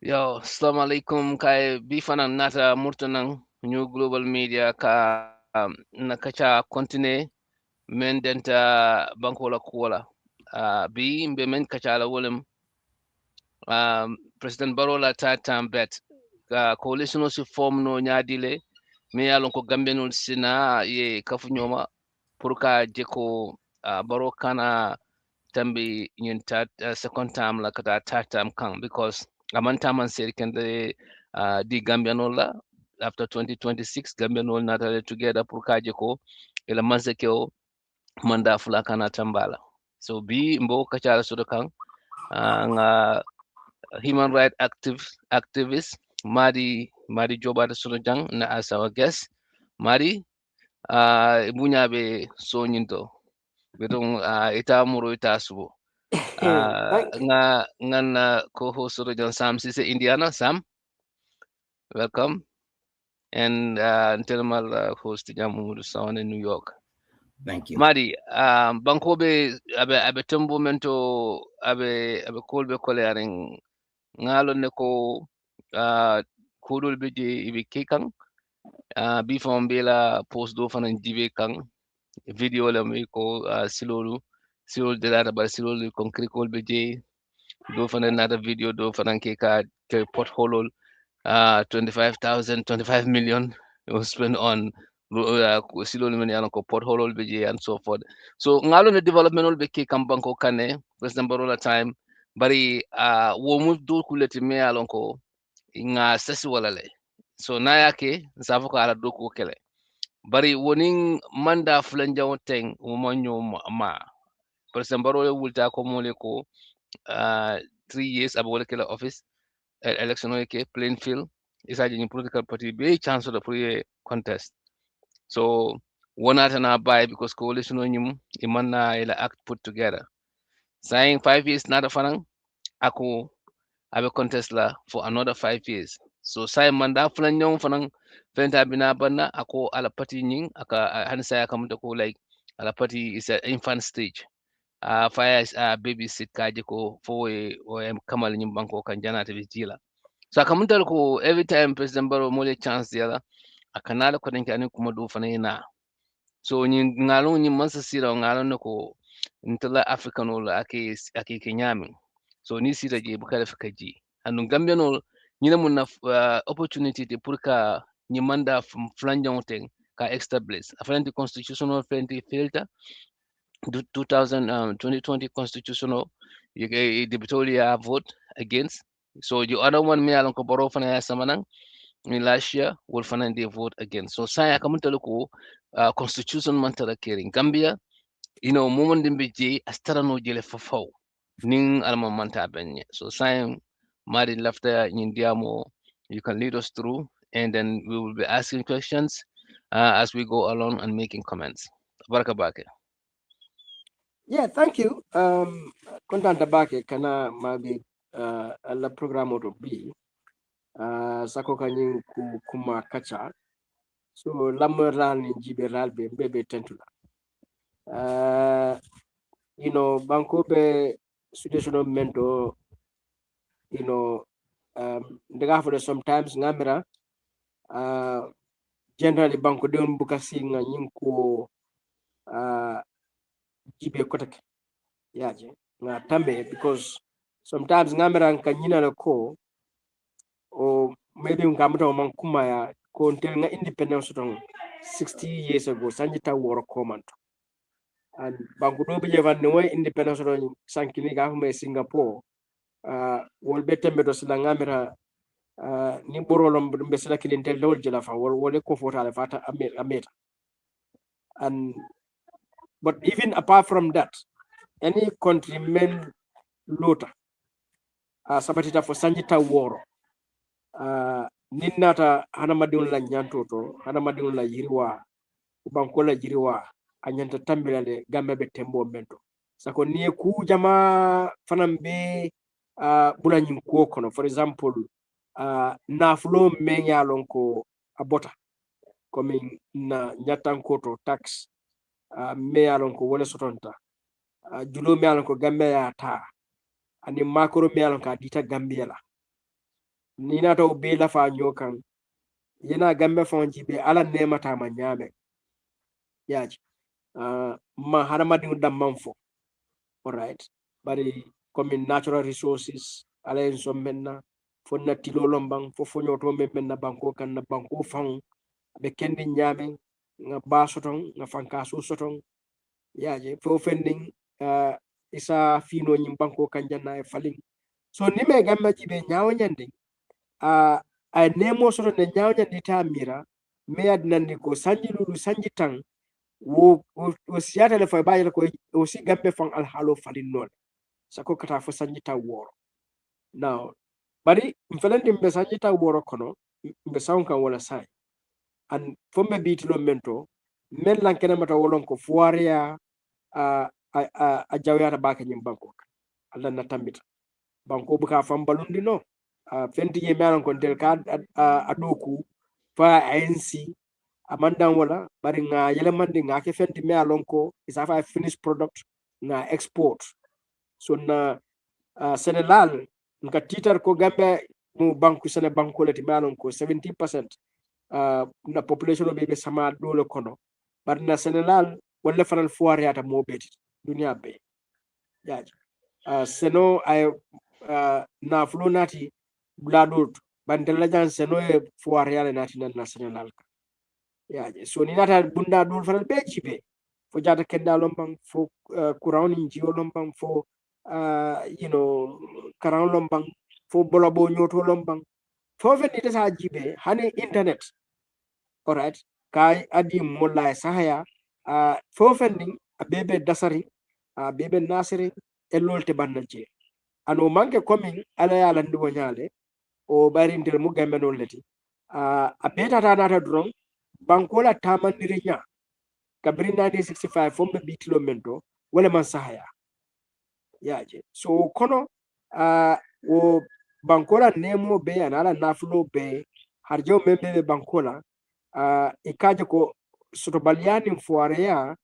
Yo, assalamu alaikum kai bifanan nata murtanan new global media ka na kacha continue men denta bankola kuola. Bi mbe men kacha la wolem President Barrow la ta bet coalition o si form no nyadile me yalon ko gambe no sina ye kafu nyoma pour ka jeko Barrow kana tambi nyin tat second time la kata third time kang because amantaman seri kende di Gambian la after 2026 Gambian all natale together pour kaje ko ila manse ko manda fula kana tambala so bi mbo kachala sudo kang nga human right activist Madi Jorbateh sudo jang na as our guest Madi bunyabe so nyinto betong ita muro ita subo Thank nga co-host ro John Sam Ceesay Indiana. Sam, welcome. And Telmal host jam Momodou Sawaneh in New York. Thank you. Madi, bankobe abe tembo mento abe kolbe kolering ngalo ne ko uh, kudul beje ibe kekan before mbela post do fanan jibe kan video la mi ko silolu de la bar silolu concrete kolbe je do fana another video do fana ke pothole 25 million was spent on silol men yana ko pothole be and so forth so ngalo ne development ol be ke kambanko kane president barola time bari wo mu do kuleti me alon ko nga sesi wala le so na yake nsafo ko ala do ko kele bari wonin manda fulanjaw teng wo manyo ma president barola wulta ko mole ko 3 years abe wala kela office election o ke Plainfield isaji ni political party be chance of the contest so one at na buy because coalition on nyum imanna ila act put together saying 5 years nada fanang ako abe contest la for another 5 years so say manda fulan nyong fanang fenta bina banna ako ala party nying aka han saya kamuta ko like ala party is a infant stage fire is baby sit kaje ko fo o em kamal nyim banko kan jana ta bijila so akamuntal ko every time president baro mole chance yala akanala ko denke anin kuma do fana ina so ni ngalo ni mansa sira ngalo ne ko ntala african wala ake kenyami so ni sira je bukala fikaji anu gambia no ni na mun na opportunity de pour ka ni manda flanjan ten ka establish afranti constitutional friendly filter 2020 constitutional you get the Victoria vote against so the other one me alon ko boro fana ya samana in last year will fana they vote against so saya kamun ko constitution man tara kering Gambia moment din bije astara no jele fofo nin alma manta benye so saya mari lafta in diamo you can lead us through and then we will be asking questions as we go along and making comments baraka bake thank you. Kontan tabake kana mabi la programo to be sako kanyin ku kuma kacha. So lameral ni jiberal be bebe tentula. Banko be situational mento, ndega for sometimes ngamera generally banko de bukasi nga nyinko jibe kotake yaje nga tambe because sometimes ngamera nkanyina na ko or maybe ngamta man kuma ya ko ntel nga independence don 60 years ago sanjita woro command and banko do be jevan no independence don sankini ga fa Singapore wol betembe do sila ngamera ni borolom be sila kilintel dol jela fa wol ko fota le fata ameta and but even apart from that any countrymen lota sabatita for sanjita woro ninnata hana madun la nyantoto hana madun la yiriwa banko la jiriwa anyanta tambila le gambe be tembo mento sako ni ku jama fanam be bulanyin ko kono for example nafulo men yalon ko abota comme na nyatanko to tax me yalon ko wala sotonta julo me yalon ko gambe ya ta ani makoro me yalon ka dita gambia la ni na to be la fa nyokan yana gambe fon jibe ala nemata ma nyame yaji ma harama di damman fo alright bari comme natural resources ala en so menna fo na tilolom bang fo fo nyoto menna banko kan na banko fan be kendi nyame nga ba soton nga fanka so soton yaje fo fending isa fino nyim banko kan janna e falin so ni me gamma jibe nyaawo nyande a nemo soto ne nyaawo nyande ta mira me adnandi ko sanji lulu sanji tan wo siyata le fo baye ko o si gambe fan al halo falin non sako kata fo sanji ta woro now bari mfelandi mbe sanji ta woro kono mbe sawnkan wala sai an fombe bitilo mento men lankene mata wolon ko fuwaria a jawyata baka nyim banko Allah na tambita banko buka fam balundi no fenti ye melan kon tel ka adoku fa ANC amandan wala bari nga yelemandi nga ke fenti melan ko isa fa finished product nga export so na Senegal nga titar ko gambe mu banku sene banko leti melan ko 70% na population be sama dole kono bar na Senegal wala fanal fuariata mo beti dunia be yaji seno ay na flo nati bladot bandela jan seno e fuariale nati na Senegal yaji so ni nata bunda dul fanal be jibe fo jata kenda lombang fo courant ni jiwo lombang fo karan lombang fo bolabo nyoto lombang fo fe ni ta jibe hani internet alright kay adi molla sahaya fofending bebe dasari bebe nasiri elolte bannaje ano manke coming ala yala ndiwo nyale o bari ndel mu gambe non leti a beta nata dron bankola tamandiri nya kabri 1965 fombe bitilo mento wala man sahaya yaje so kono o bankola nemo be anala nafulo be harjo membe bankola ikaje ko soto baliani fuarea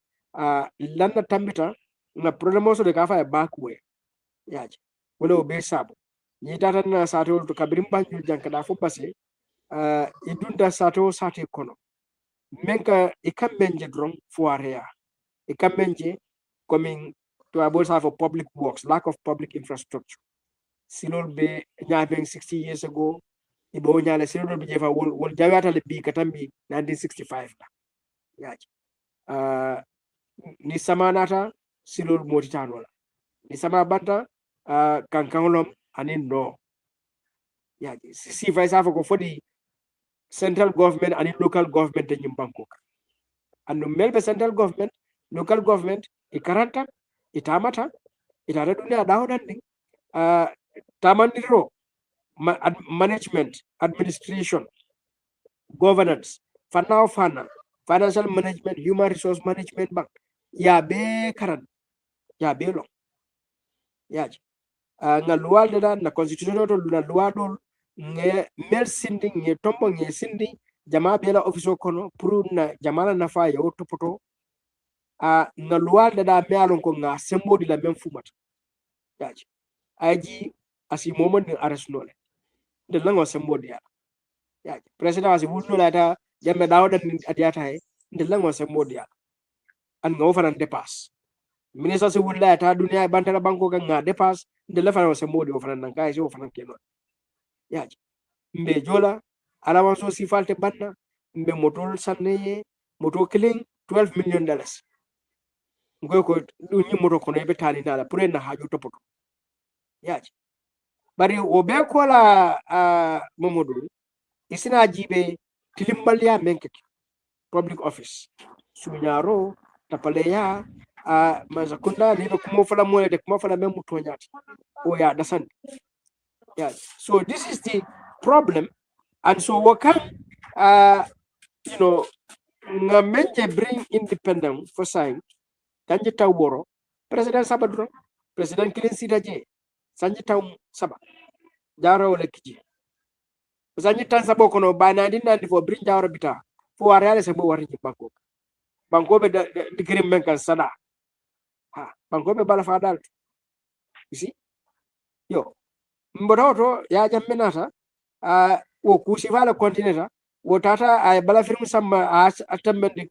landa tambita na problemo so de kafa e bakwe yaje wala o be sabo ni tata na sato to kabrim banjul jankada fo passé idunda sato sate kono menka ikambenje dron fuarea ikambenje coming to abo sa for public works lack of public infrastructure silol be nyaabeng 60 years ago ibo nyale silol be jefa wol jawata le bi katambi 1965 la yaji ni samanata silol motitano la ni sama banta kankangolom anin no yaji si fa sa ko fodi central government and local government de nyimbanko and melbe central government local government e karanta itamata itare dunia dawdandi tamandiro management administration governance fana financial management human resource management bank ya be karan ya be lo yaji nga luwal da na constitution to na luwadol nge mel sindi nge tombo nge sindi jama bela office kono pour na jama na fa yo topoto nga luwal da me alon ko nga sembodi la même fumata yaji aji asi moment ni arresnole de lango sembodi ya yaji president asi wulno la ta jambe dawda ni adiata he de lango sembodi ya an nga ofana dépasse ministre si wulla ta dunia bantala banko ga nga dépasse de la fana sembodi ofana nan kay so ofana keno yaji mbe jola alawan so si falte banna mbe motol sanne moto killing $12 million ngoy ko du ni moto kono be tani dala pour en haaju topoto yaji bari o be ko la Momodou isina jibe tilimbaliya menkeki public office sunyaro tapaleya mazakunda ni ko fala mo de ko fala mem to nyati o ya dasan yeah so this is the problem and so what can nga menje bring independence for sign kanji tawboro president sabadro president kilin sitaje sanji taw saba jaro wala kiji sanji tan sabo kono bana dinandi fo bring jaro bita fo warale se bo warri banko be digrim men kan sada banko be bala fadal you see yo mbodoto ya jammenata wo kusivala continenta wo tata ay bala firm samba a tembendi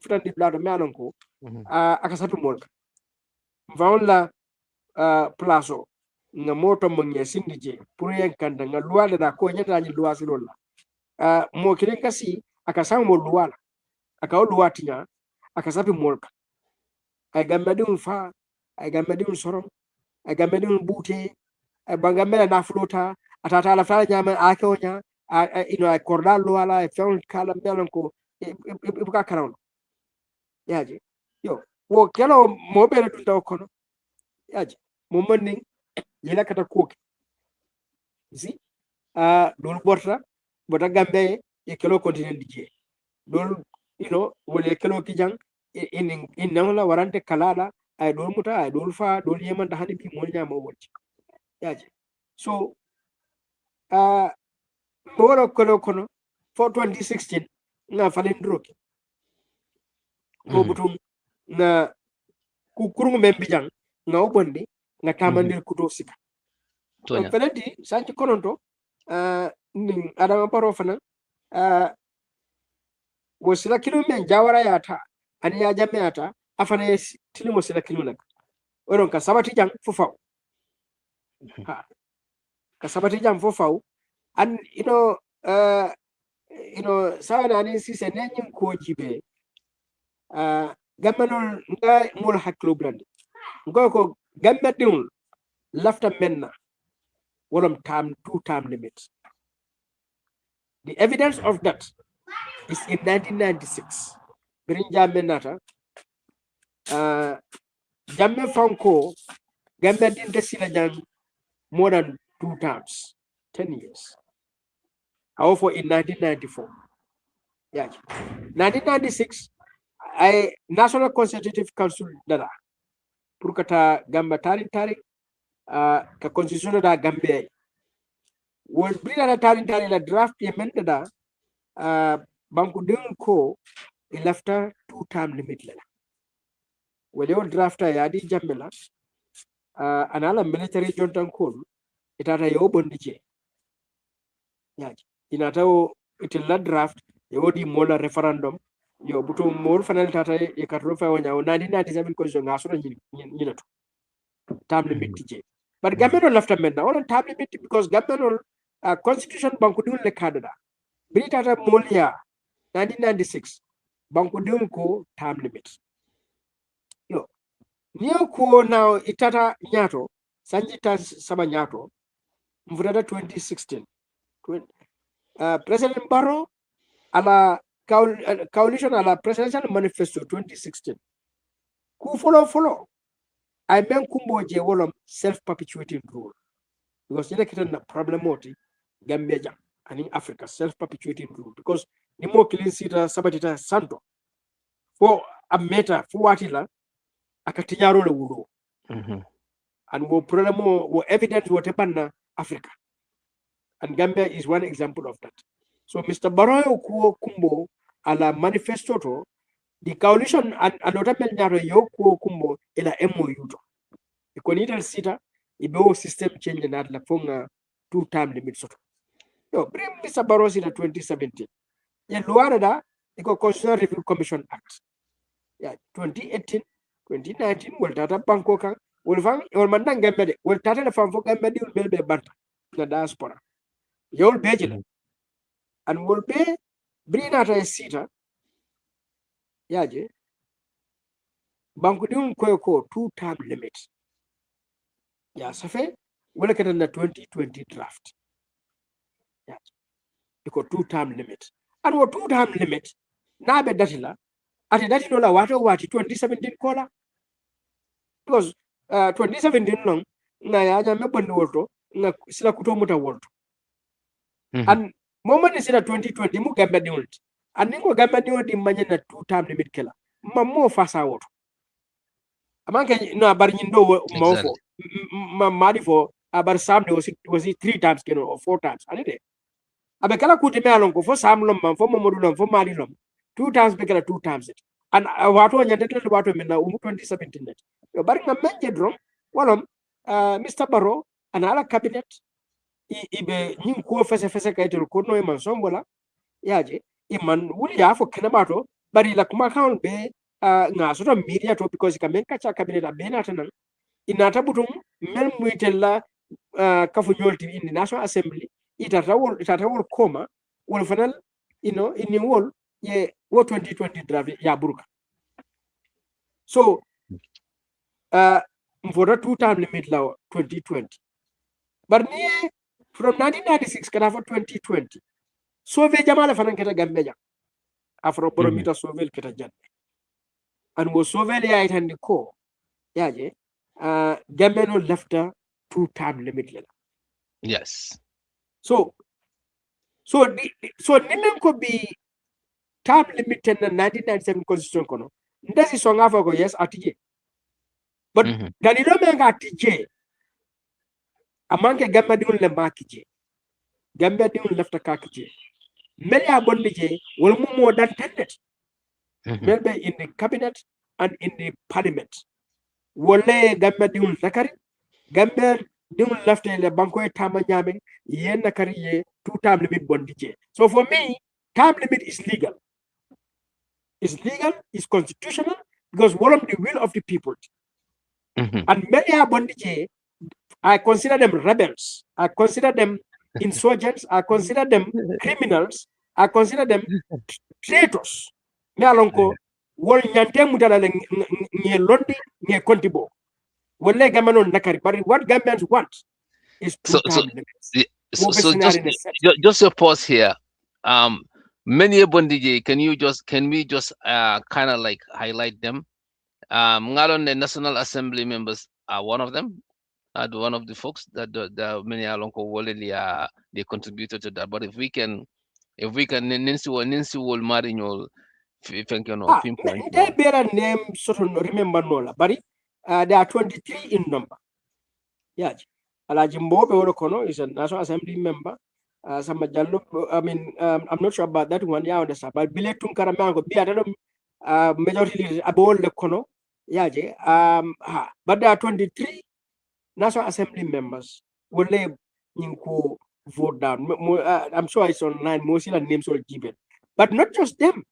futandi blado meanon ko aka satu molka vawla place o nga moto mo nge sindi je pour yen kanda nga luwale da ko nyata ni luwa sulolla mo kilen kasi aka samo luwala aka o luwatinya aka sapi molka ay gambadum fa ay gambadum sorom ay gambadum bute ay bangambela na flota atata la fala nyama akonya ay kordal luwala ay fewn kala melon ko ibuka karawno yaji yo wo kelo mo bele dun taw kono yaji mo manni yela kata koke si dol bota gambe e kelo continue dije dol wole kelo kijang in namla warante kalala ay dol muta ay dol fa dol yeman da hani bi mo nyama wonti yaji so wala kono for 2016 na falen droki ko butum na ku kurungu membijang na obondi na tamandir kuto sika felenti sanci kononto nin adama baro fana wo sila kilo men jawara yata ani ya jamme yata afana tili mo sila kilo nak oron ka sabati jang fufaw ha ka sabati jang fufaw an sawana ani Ceesay nenyin ko jibe gammanol nga mul haklo blande ko gamme diul lafta menna wolom two-term limit. The evidence of that is in 1996. Birin Jammeh nata, Jammeh Franco, Gambia didn't see more than 2 terms, 10 years. However, in 1994, yeah, 1996, National Constitutive Council dada, purkata Gambia tarik, ka constitution da Gambia. Wol brida tari la draft yemende da banku dun ko ilafta 2-term limit la wale drafta yadi jammela anala military jontan ko itata yo bondije yaji inata o itilla draft yodi mola referendum yo buto mol fanal tata e katro fa wonya 1997 constitution ngaso nyinato term limit je but gameno lafta menna on term limit because gameno constitution banku dun le kadada Britata Molia 1996 banku dun ko term limit yo niyo ko now itata nyato sanjita sama nyato mvurata 2016 President Barrow ala coalition ala presidential manifesto 2016 ku follow I men kumbo je wolom self-perpetuating rule because yele kitan na problem moti Gambia jam and in Africa self-perpetuating rule because ni mo kilin sita sabatita santo for a meta for watila akatinyaro le wudo and wo problem wo evidence wo tepanna Africa and Gambia is one example of that. So Mr. Barrow kuo kumbo ala manifesto to the coalition and another nyaro yo kuo kumbo ila MOU to ikonita sita ibo system change na la fonga 2-term limit soto yo bring Mr. Barrow in 2017 ya luara da iko Constitutional Review Commission Act ya 2018 2019 wal tata banko kan wal fang wal mandan gambe wal tata la fam fo gambe di wal be banta na diaspora yol bejele and wal be brinata sita yaje banko di ko 2-term limit ya safe wala kata na 2020 draft ya iko 2-term limit and wo 2-term limit na be datila ate datino la wati 2017 kola because 2017 long na ya jame bandi wolto na sila kuto muta wolto and moment is in 2020 mu gamba di wolti and ningo gamba di wolti manye na 2-term limit kela mo fasa woto amanke no abar nyindo mawfo Madi for abar samde was it 3 times or 4 times anite abe kala kuti me alon ko fo samlom man fo Momodou lom fo Madi lom 2 times be kala 2 times it and wato nyantetel wato men na 2017 net yo bari ngam menje drom walom Mr. Barrow and ala cabinet ibe nyin ko fese kaytel ko no man sombola yaje iman wuli ya fo kenamato bari la kuma kan be nga soto media to because kamen kacha cabinet abena tanan inata butum mel muitella kafu nyolti in the National Assembly itatawol koma wol fanal in wol ye wo 2020 draft ya buruka so mvoda two time limit law 2020 but ni from 1996 kana for 2020 so ve jamala fanan keta gambeja afro boromita sovel keta janne and wo sovel ya itandi ko yaje gambe no lefta two time limit lela Yes. so ninen ko bi term limit na 1997 constitution kono ndasi songa fa ko yes atije but danilo menga atije amanke gambe diun le makije gambe diun lefta kakije mel ya bondi je wol mu mo dan tendet mel be in the cabinet and in the parliament wolle gambe diun nakari gambe diun lefta le banko e tama nyame yen nakari ye two term limit bondi je so for me term limit is legal. Is legal, is constitutional, because one of the will of the people. And many are bondage, I consider them rebels, I consider them insurgents, I consider them criminals, I consider them traitors. Me alonko wol nyante mutala nye londi nye kontibo. Wole gamano nakari, but what Gambians want is two time limits. So just a pause here. Many bondage, can we just kind of like highlight them? Ngalon the National Assembly members are one of them. One of the folks that the many alonko waleli they contributed to that. But if we can Ninsi will marry you think pinpoint. They bear a name sort of remember nola, but there are 23 in number. Yeah. Alajimbo Beorokono is a National Assembly member. Some I mean, I'm not sure about that one. Yeah, understand. But Bile Tunkaramango, be a majority above the Kono. Yeah, but there are 23 National Assembly members will lay Ninku vote down. I'm sure it's online, most of the names are given. But not just them.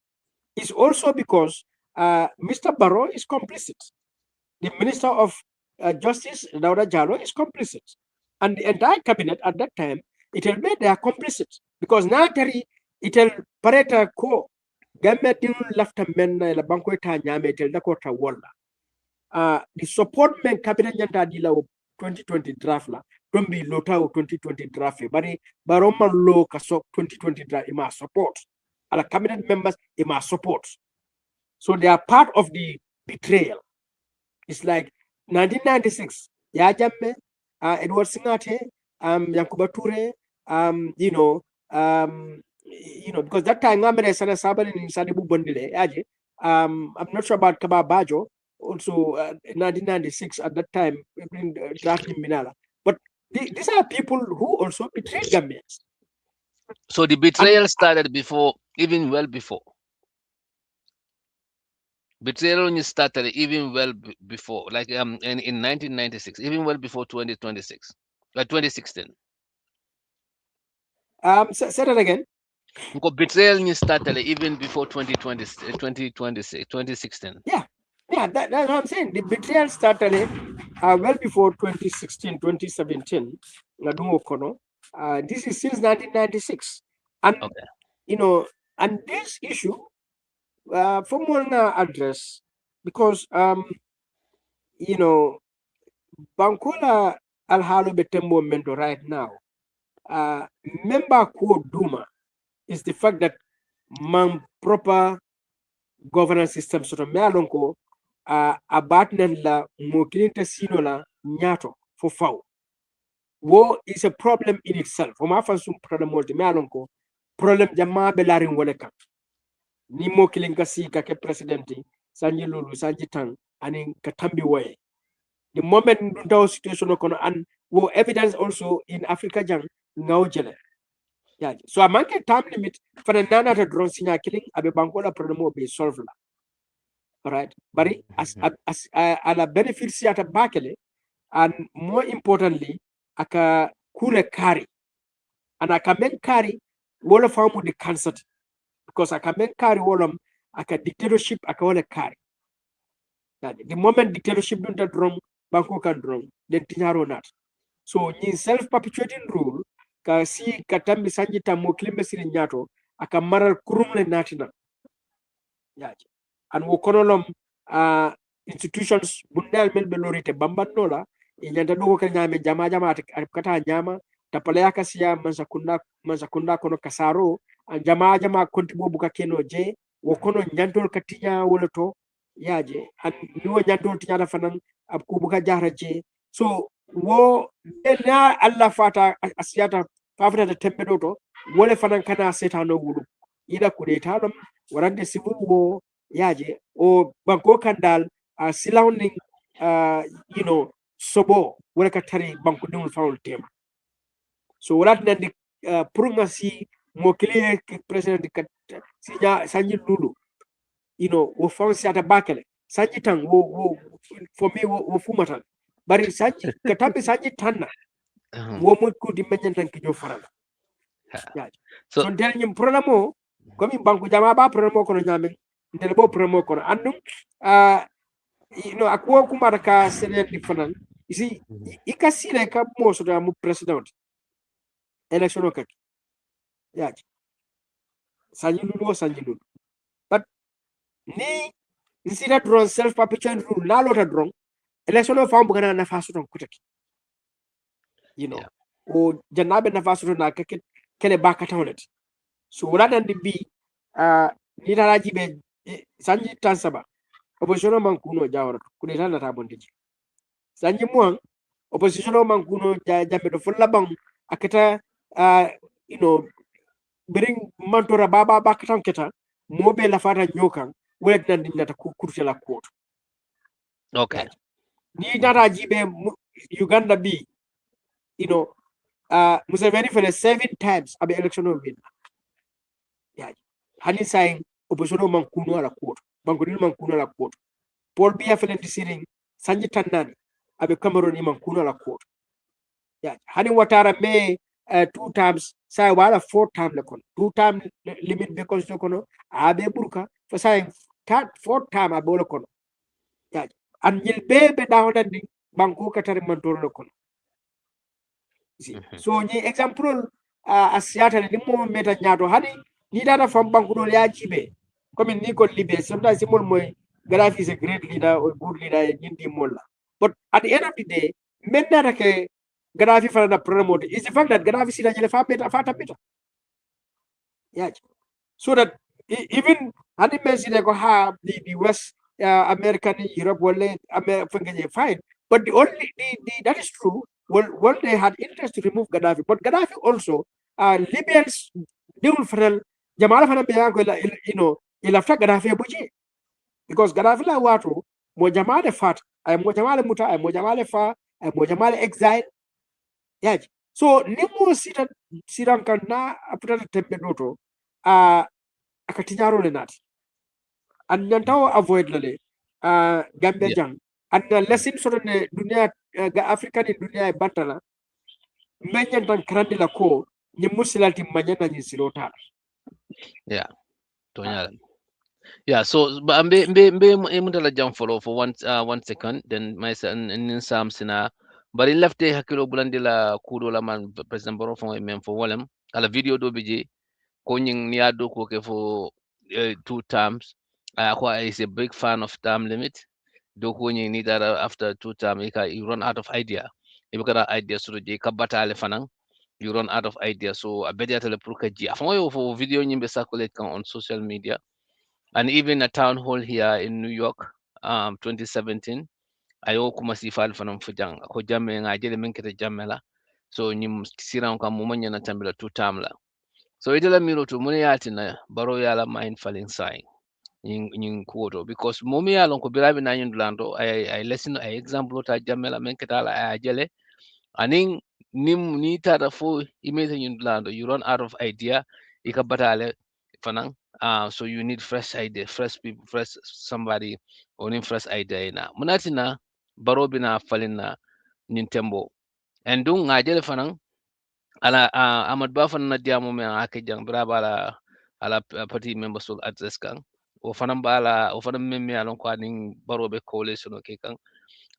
It's also because Mr. Barrow is complicit. The Minister of Justice, Dauda Jallo, is complicit. And the entire cabinet at that time, it will be they are complicit. Because Natari, it will pareta ko, Gametin left a men la banqueta nyame tel Dakota Walla. The support men cabinet yanta dila 2020 draft la, don't be lota 2020 draft, but Baroma low kaso 2020 draft, ima support. Ala cabinet members, ima support. So they are part of the betrayal. It's like 1996, Yajamme, Edward Singate, Yankuba Ture, because that time Ngamere Sana Saban in Sadibu Bondile, Yaje. I'm not sure about Kaba Bajo, also 1996 at that time, drafting Minala. But these are people who also betrayed Gambians. So the betrayal started before, even well before. Betrayal started even well before, like in 1996, even well before 2026, 2016. Say that again. Because betrayal started even before 2016. Yeah, that's what I'm saying. The betrayal started well before 2016, 2017. This is since 1996. And, and this issue, for more address, because, Bankola Alhalo Betembo Mendo right now, member ko Duma is the fact that proper governance system sort of mealonko abatnen la mokilinta sino la nyato for faw. War is a problem in itself. For my first problem multi mealonko problem jama belarin woleka. Ni mokilinka si ka ke presidenti sanji lulu sanji tang ani katambi way. The moment that situation and wo evidence also in Africa jang ngaujele. Yeah. So a manke time limit for the nana to drone sinya killing abe bankola problem be solved. All right. But as a benefit at a bakele, and more importantly, aka kule kari and aka men kari wala famu the concert because aka men kari wala aka dictatorship aka wala kari. The moment dictatorship dun that wrong, banko kan wrong, then tinyaro not. So in self-perpetuating rule, ka si katambi sanji tamo klimbe siri nyato, aka maral kurumle natina. Yaje. And wokonolom institutions bundal mel belorite bambanola, inyanta dogo ka nyame jama jama kata nyama, tapale yaka siya mansakunda kono kasaro, and jama jama kontibo buka keno je, wokono nyantol katinya woloto, yaje, and niwo nyantol tinyata fanan kubuka jahra je. So wo na Allah fata asiyata fafata da tembedo to wole fanan kana setano wulu ida kudeta dum warande civil war yaje o banko kandal surrounding sobo wala ka tari banko dum faul tema so walat nandi purunga si mo clear president kat sanji lulu wo fonsi ata bakele sanji tan wo for me wo fumatan bari sanji katambe sanji tanna wo mo ko di menyan tan ki jo farala so ndel nyim programo komi banku jama ba programo kono nyamen ndel bo programo kono andum akwo kumara ka senen di fanan isi ikasile ka mo so da mu president election o kaki yaji sanji lulu but ni insida drone self perpetuating rule na lota drone election o fambu kana na fasu ton kutaki o jannabe na fasu na kake kele baka tawlet so wala di bi ni taraji be sanji tansaba opposition man kuno jawara kune tan ta bondiji sanji muan opposition man kuno jambe do fulla bang akata bring mantora baba bakatam keta mobe la fata nyokan wet nan dinata kurtela court okay ni taraji be Uganda bi Museveni for the 7 times abe election of win hani saying opposition man kuno ala court bangodin man kuno ala court Paul Biya felen disiring sanji tannani abe Cameroon man kuno ala court hani watara me 2 times say wala 4 times le kon 2 times limit be constitution kono abe burka for saying 4 time abe wala kono an yil bebe dawdandi banko katari man tolo kono so ni example asiata ni mo meta nyato hani ni data from banko do ya jibe comme ni ko libe sometimes simol moy Gaddafi is a great leader or good leader in the Molla. But at the end of the day, men that Gaddafi for the promote is the fact that Gaddafi is a fata better. Yeah. So that even animals in the West American Europe will fine. But the only that is true. Well, they had interest to remove Gaddafi, but Gaddafi also Libyans different Jamal il after Gaddafi buji. Because Gaddafi la watu mo jamale fat ay mo jamale muta ay mo jamale fa ay mo jamale exile yaji so nimo siran kan na aputata tembe doto akatinyaro le nati an nyantawo avoid lale Gambia jang an lesson soro ne dunia ga Africa ni dunia e bantala menyan tan krandi la ko ni musilalti manyana ni silota to yeah, so but mbe mutala jam follow for 1 second, then my son in Sam Sina. But in left hakilo bulandi la kudo la man President Barrow for men for walem ala video do biji konying niya do ko ke for 2 terms. Akwa is a big fan of term limit. Do konying ni that after 2 term you run out of idea. If you got idea so je kabata ale fanang you run out of idea so a bedia tele purka ji. Afon for video nyimbe circulate on social media. And even a town hall here in New York, 2017, ayo kuma sifal fanam fujang ko jamme nga jele men kete jammela so nyim siran kam mo manya 2 term la so itela miro to mun yati na baro yala mind falling sign in kuoto because momi yalon ko birabi na nyindulando ay lesson ay example ta jammela men kete ala ay jele anin ni tata fo imete nyindulando you run out of idea ikabatale fanang so you need fresh idea fresh people fresh somebody owning fresh idea na munatina baro bina falina nintembo and dung ngajele fanang ala Ahmad Ba fan na diamo me ake jang bra bala ala party member sol address kan o fanan bala o fanan memme alon ko anin barobe coalition o ke kan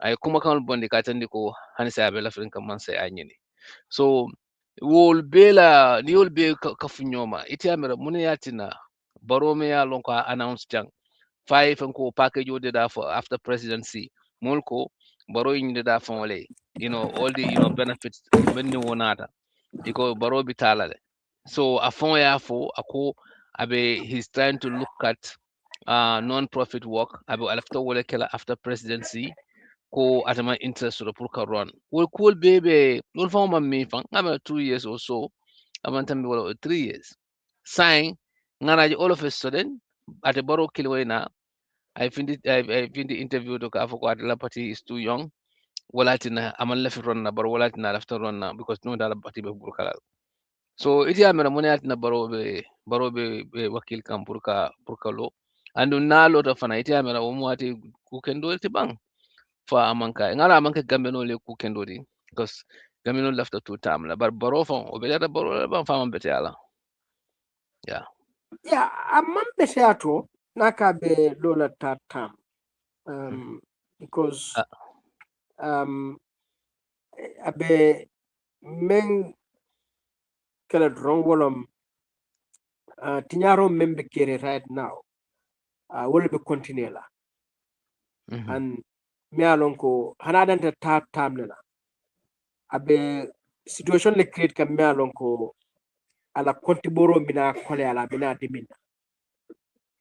ay kuma kan bondi ka tandi ko hani sa be la frin kan man sai anyini so wol bela ni wol be ka funyoma iti amira mun yatina barome ya lon ko announce jang five and ko package ode da for after presidency mulko baro inde da fonle all the benefits benni wonata iko baro bitalale so afon ya fo ako abe he's trying to look at non-profit work abe alafta wala kala after presidency ko atama interest to pour ka run wol cool bebe non fa ma mi fan ama 2 years or so amantambi wala 3 years sign ngana all of a sudden ate baro kilwena I find the interview to Kafoko at La Party is too young. Walatina amal left run na baro walatina left run na because no dala party be burkala. So iti amera mone atina baro be wakil kam purka lo. Andu na lot of fana iti amera umu ati kukendo iti bang fa amanka. Ngala amanka gambeno le kukendo di because gambeno left two time la but baro fa obejata baro la bang fa man bete ala. Yeah. Yeah, amman be ato naka be lola tam Mhm. because Uh, um abe men kala drong wolom tinyaro membe kere right now will be continue la mhm. and me alon ko hanadanta tam nela abe situation le create kam me alon ko ala konti boro mina kole ala mina dimina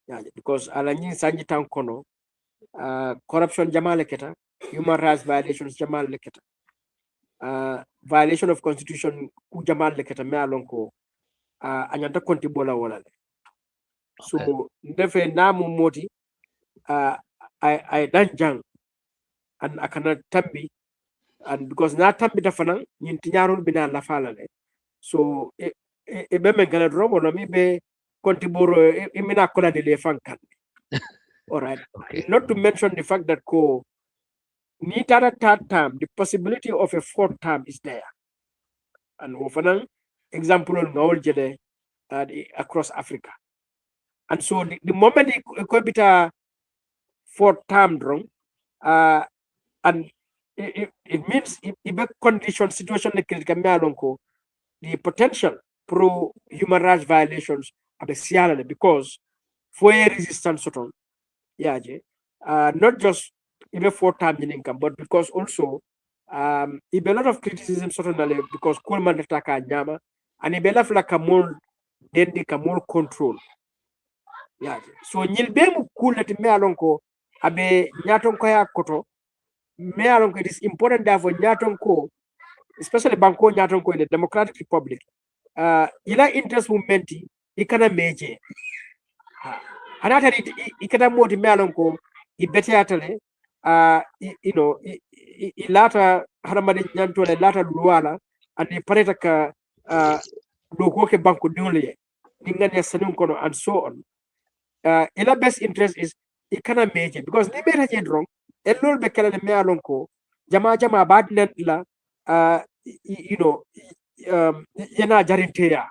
yeah, because ala nyin sanji tan kono corruption jamale keta human rights violations jamale keta violation of constitution ku jamale keta me alon ko anyanta konti bola wala le Okay. so ndefe namu moti I dan jang and akana tambi and because na tambi da fanan nyin tinyarol bina la fala le so be men gala drobo no mi be konti boro mina kola de le fankan all right Okay. not to mention the fact that ko ni tara third term the possibility of a fourth term is there and ofanan example on ngawol jede across Africa and so the moment it could be a fourth term drone and it means if a condition situation like the potential pro human rights violations at the Sierra because for a resistance sort of yeah not just even for time in income but because also if a lot of criticism sort of because Coleman attack nyama and if a lot of like a more then they can more control yeah so nyil be mu cool that me alon ko abe nyaton ko ya koto me alon ko it is important that for nyaton ko especially banko nyaton ko in the Democratic Republic ila interest movementi ikana meje anata ikata moti me alon ko I bete atale ilata haramadi nyantole lata luwala and pareta ka do ke banko dole ni ngani sanun kono and so on ila best interest is ikana meje because ni meta je drong elol be kala me alon ko jama badnan la you know yana jarinteya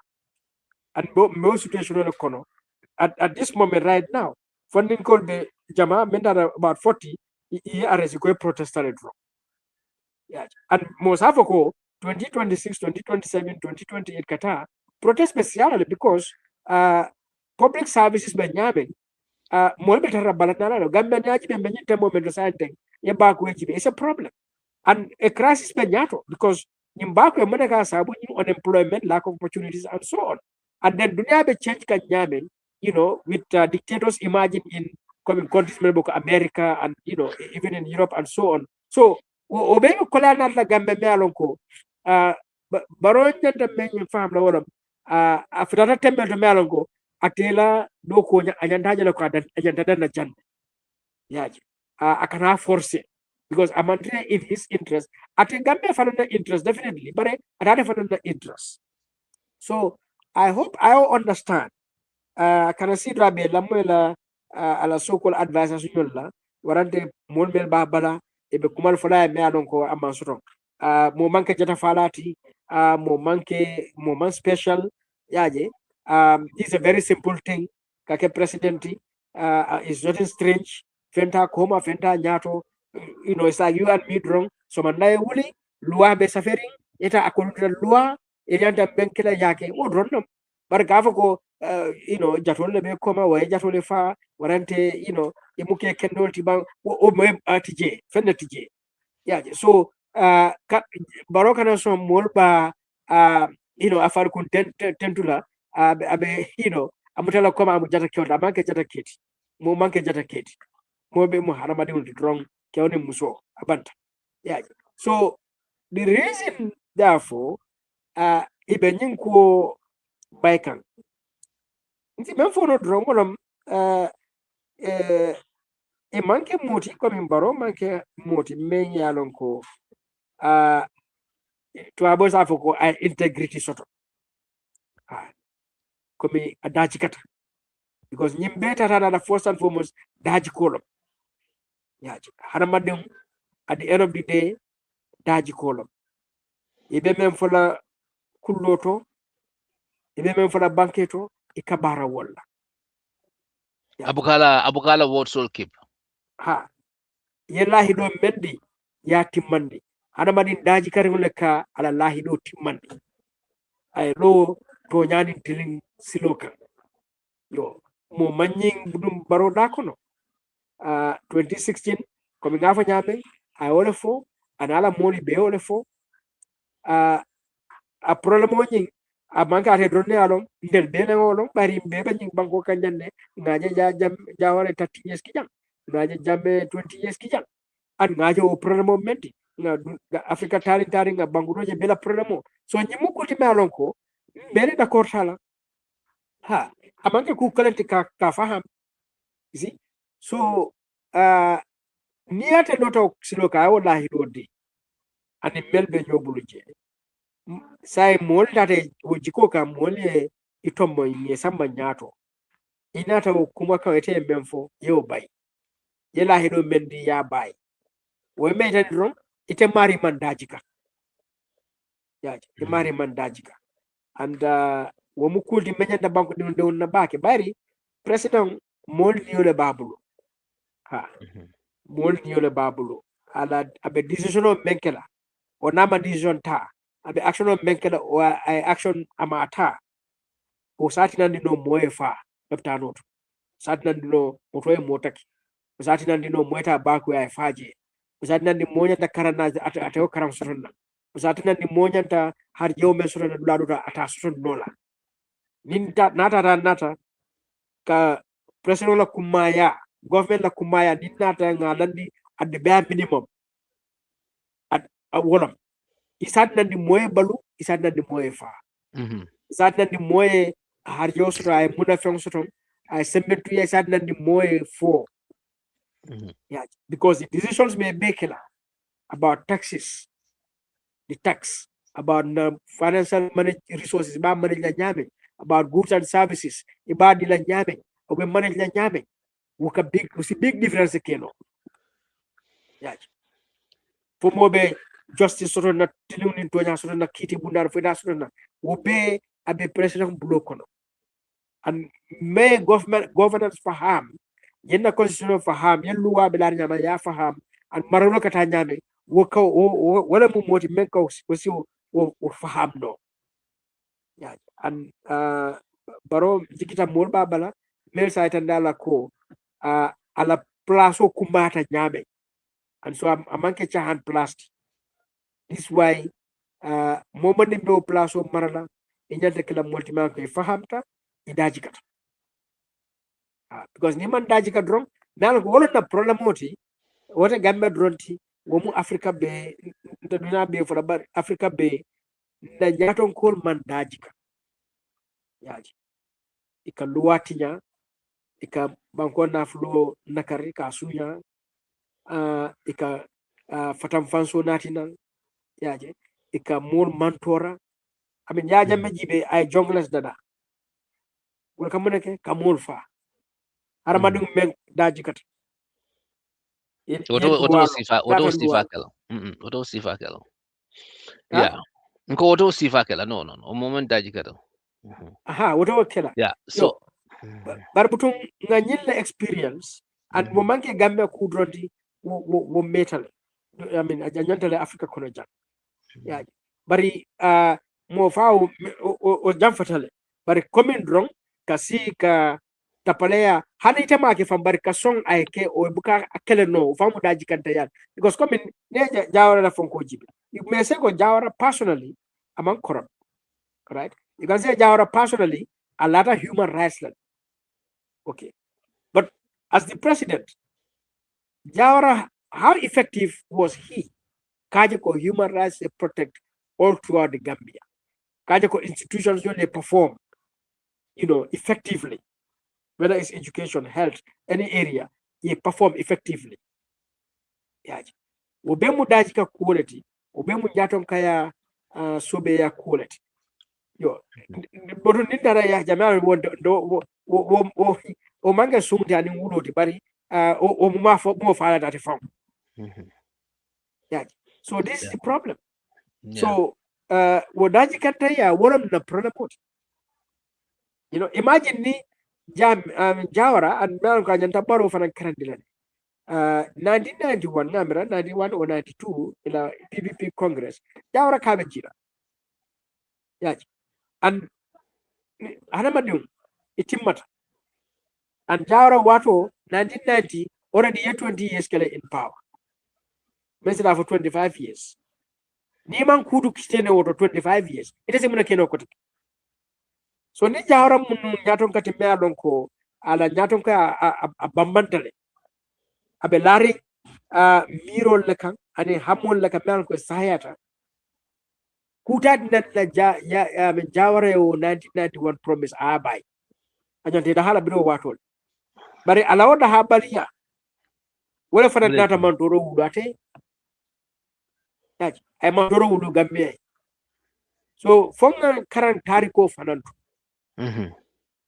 and mo situation no kono at this moment right now funding call be jama menta about 40 arrest ko protestant drong yeah and most have ko 2026 2027 2028 kata protest specially because public services be nyame mo be tara balatana no gambe nyaji be nyinte mo be sante ye ba ko ejibe it's a problem and a crisis be nyato because nyimba ko mo daga sabu unemployment lack of opportunities and so on and then dunia be change kan nyame with dictators imagine in coming countries like America and even in Europe and so on so obe ko la na la gambe me alon ko baro nyanta men fam la wala afata tembe to me alon ko atela do ko anyanta jala ko anyanta dan jan yaji akana force because amante in his interest ate gambe fanana interest definitely but atade fanana interest so I hope I understand kana sidra be lamola ala so-called advisors yolla warante molmel ba bala e be kumal fala me alon ko amman soto mo manke jata falati, mo man special yaje. This is a very simple thing. Kake president is nothing strange. Fenta koma, fenta nyato. It's like you and me wrong. So man wuli loi be suffering. Eta according to the law, erianta benkela yake. Oh, random. But gava ko, jatole be koma, wa jatole fa, warante, imuke kendol tibang, o me atije, fenda tije. Yeah, so Barrow kana so molba afar kun tentula abe amutala koma amujata kyota manke jata keti mo manke jata keti mo be mo harama de wrong kyone muso abanta. Yeah, so the reason therefore ibe nyinko baikan nti men fono drong molom e manke moti comme Barrow manke moti men yalon ko to abo sa foko integrity soto komi a daji kata because nyimbe tata na first and foremost daji kolom yaji haramadem at the end of the day daji kolom ibe men fola kulloto ibe men fola banketo ikabara walla abukala word soul keep ha yellahi do mendi ya timmandi haramadin daji karimule ka ala lahi do timmandi ay lo to nyani tilin siloka yo mo manyin budum Barrow da kono 2016 komi ngafa nyame ay wole fo anala moni be wole fo a problème o nyin a manka ate donne alon ndel bele ngolon bari be nyin banko kanjanne ngaje ja wala 30 years kijang ngaje jambe 20 years kijang an ngaje o problème o menti nga afrika tari nga banguroje bela problème o so nyimu ko tibe alon ko bele d'accord sala ha amanke ku kalenti ka faham see so niyate noto siloka wallahi dodi ani melbe nyobulu je sai mol tate wujiko ka mole itombo ye samba nyato inata kuma ka ete memfo yo bay yela hedo mendi ya bay wo meta dron ite mari mandajika yaji ite mari mandajika and wo mukuldi menyanda banko de na bake bari president mol niole babulu ha mol niole babulu ala abe decision o menkela o nama decision ta abe action o menkela o action amata o satinandi no moye fa leptanoto satinandi no moto e motaki o satinandi no moyta baku ay faje o satinandi moñanta karanaje ate o karam sotonna o satinandi moñanta har jewme sotonna dulaɗuta ata soton nola nin nata ka president la kumaya government la kumaya nin nata nga landi at the bare minimum at wolom isatinandi moye balu isatinandi moye fa isatinandi moye har yo soto ay muna fen soton ay sembentu ya isatinandi moye fo yeah, because the decisions may make about taxes, the tax, about financial resources, about manage la nyame, about goods and services, about la nyame, or we manage la nyame. We see big difference keno. Yeah. For mobe justice sort na tilunin to nya sort na kiti bundar feda sort na wobe abe president blokono. And may governance faham yenna constitution faham yen luwa belar nyama ya faham and marano kata nyame woka wala mu moti menka wasi wo faham no yeah and Barrow jikita mol babala mel sa itandala ko ala plaso kumata nyame and so amanke chahan plasti this why momani be plaso marala inyante kila multi manke fahamta idaji kata because niman daji ka dron nal ko wala na problem moti wata gambe dronti womu africa be nduna be for bar africa be na jaton kol man daji ka yaji ika luwatinya ika banko na flo nakari ka sunya ika fatam fanso natina yaje ika mol mantora amin yaja mejibe ay jongles dada wala kamuneke kamol fa armadum men daji kata Oto sifa kelo. Oto sifa kelo. Yeah. Nko woto sifa kela no o moment daji kada. Aha, whatever killer. Yeah. So Yo, barbutun nga nyilla experience and mo manke Gambia kudrodi wo metal. I mean, a jantale Africa kono jang. Yeah. Bari mo faaw o jam fatale. Bari commune drong kasi ka tapalea hani tema ke fam bari ka song ay ke o buka akele no famu daji kanta yan because commune ne jawara la fonko jibe. You may say ko jawara personally among corrupt, right? You can say jawara personally a lot of human rights. Okay. But as the president, Jawara, how effective was he? Kajako human rights they protect all throughout the Gambia. Kajako institutions they perform, effectively. Whether it's education, health, any area, they perform effectively. Yeah. Obemu dajika quality, obemu nyatom kaya sobe ya quality. Yo, bodo nindara ya jamaa o manga sumti ani wuloti bari o mo fala dati fam. Yeah. So this is the problem. yeah. So wadaji kata ya waram na pronapot. Imagine ni Jawara and Malcolm Kajanta Barrow for a candidate. 1991 Namira, 91 or 92 in a PPP Congress. Jawara Kabajira. Yeah. And Hanamadum, Itimata. And Jawara Wato, 1990, already 20 years in power. Mesela for 25 years. Niman kudu kitene woto 25 years. Ite se muna keno kote. So ni jawara munu nyaton katimbe alonko ala nyaton ka a bambantale. Abe lari mirol lekan ane hamol lekan melan ko sahayata. Kutad na jawara yo 1991 promise abai. Anyante da hala biro watol. Bari ala wada habariya. Wala fana nata mantoro wudate. Ay mantoro wudu Gambia. So fonga karan tariko fanantu.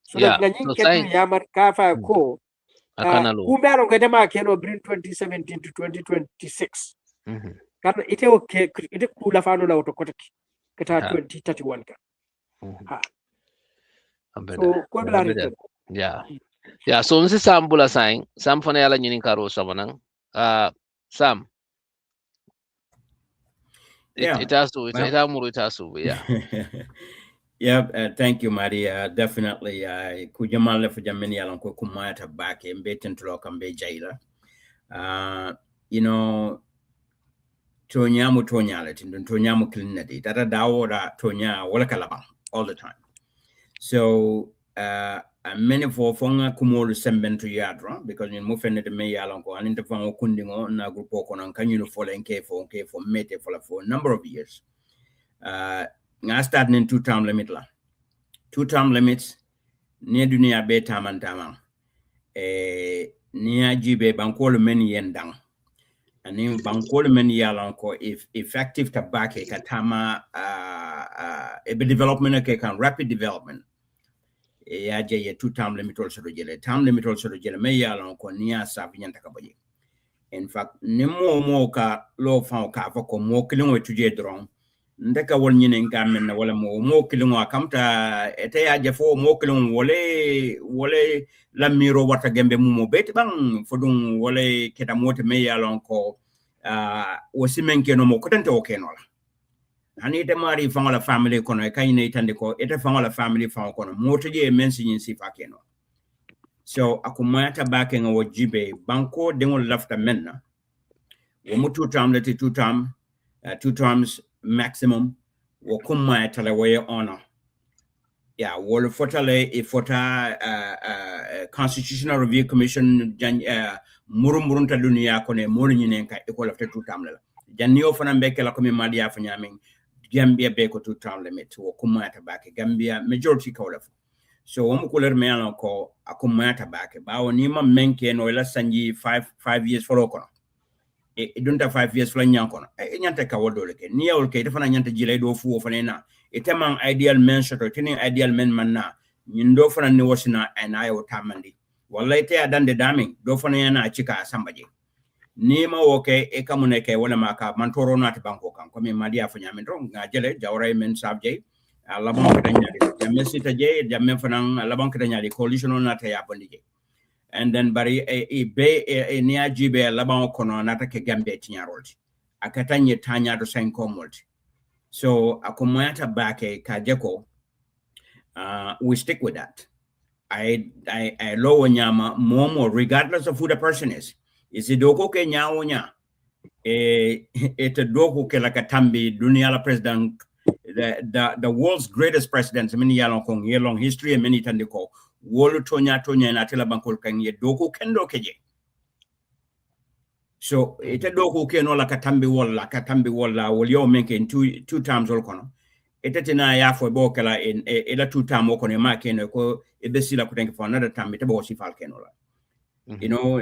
So that ngani ketu yamar kafa ko kumero ngedema keno bring 2017 to 2026. Kana ite kula fano la otokotaki kata 2031 ka. So ko bla yeah so nsi sambula sign sam fana yala nyini karo sabanang Sam. It has to. It has to. Yeah. Yeah. Thank you, Madi. Definitely. Kujamal for Jamini along Kumata back in Beton to Lokambe Jaila. Tonyamu Tonyality, Tonyamu Clinity, that a dawora Tonya, Walakalabang all the time. So, many for Fonga Kumolu Semben to Yadra, because in Muffin the May Alonco and Interfang Kundingo, Nagrupo on Kanyuno for K for Mete for a number of years. I started in 2-term limit. 2-term limits near Dunia Beta Mantama. Near Jibe Bankolo many yendang. And in Bankolo many Alonco if effective tobacco Katama a development can rapid development. Ya 2-term limit also to term limit also to Maya along Konia Savian Takabaji. In fact, Nemo ka low found ka for more killing with 2 drone. Ndeka won yin gamen na wala mo killing wa kamta eteya jefo mo killing wole la miro wata gembe mo bet bang fodun wole keda mote Maya along ko wosimenke no mo kotante okenola. Ani te mari fangola family kono e kayine itande ko ete fangola family fango kono motoje mensi nyin sifa keno. So akumata bake nga wajibe banko dengol lafta menna wo mu 2-term leti 2-term 2 terms maximum wo kumma tala way honor ya wol fotale e fota constitutional review commission murumurunta dunia kono mo nyinen ka e ko lafta 2-term la janniyo fana mbeke la komi madi afa nyamin Gambia beko 2-term limit wo kumata bake Gambia majority kawlaf so wo mukuler me ala ko akumata bake bawo ni ma menke no la sanji 5 years for kono e dunta 5 years for nyankono e nyanta ka wodole ke ni yawol ke defana nyanta jilay do fu fanena e tamang ideal men shoto tini ideal men manna nyindo fana ni wasina en ayo tamandi wallahi te adande daming do fana yana chika sambaje nima woke e kamuneke wala maka mantoro nati banko kan komi madia fanya men ron ngajele jawra men sabje labon ka danyade jamme sita je jamme fanan labon ka danyade coalition on nata ya bondije and then bari e niaji be labon kono nata ke gambe tinyarolti akatanye tanya do sain komolti so akumata bake kajeko we stick with that. I lower nyama momo regardless of who the person is. Is it doko ke nyawo nya? It doko ke lakatambi dunia la president the world's greatest presidents many yalong kong yelong history and many tandiko wolu tonya na tela bankol kan ye doko kendo keje. So it doko ke no lakatambi wala wolio menke in two times all kono. Itetina ya fo bo kala in ela two time ko ne ma ken ko e besila ko tank for another time ite bo si fal ken la you know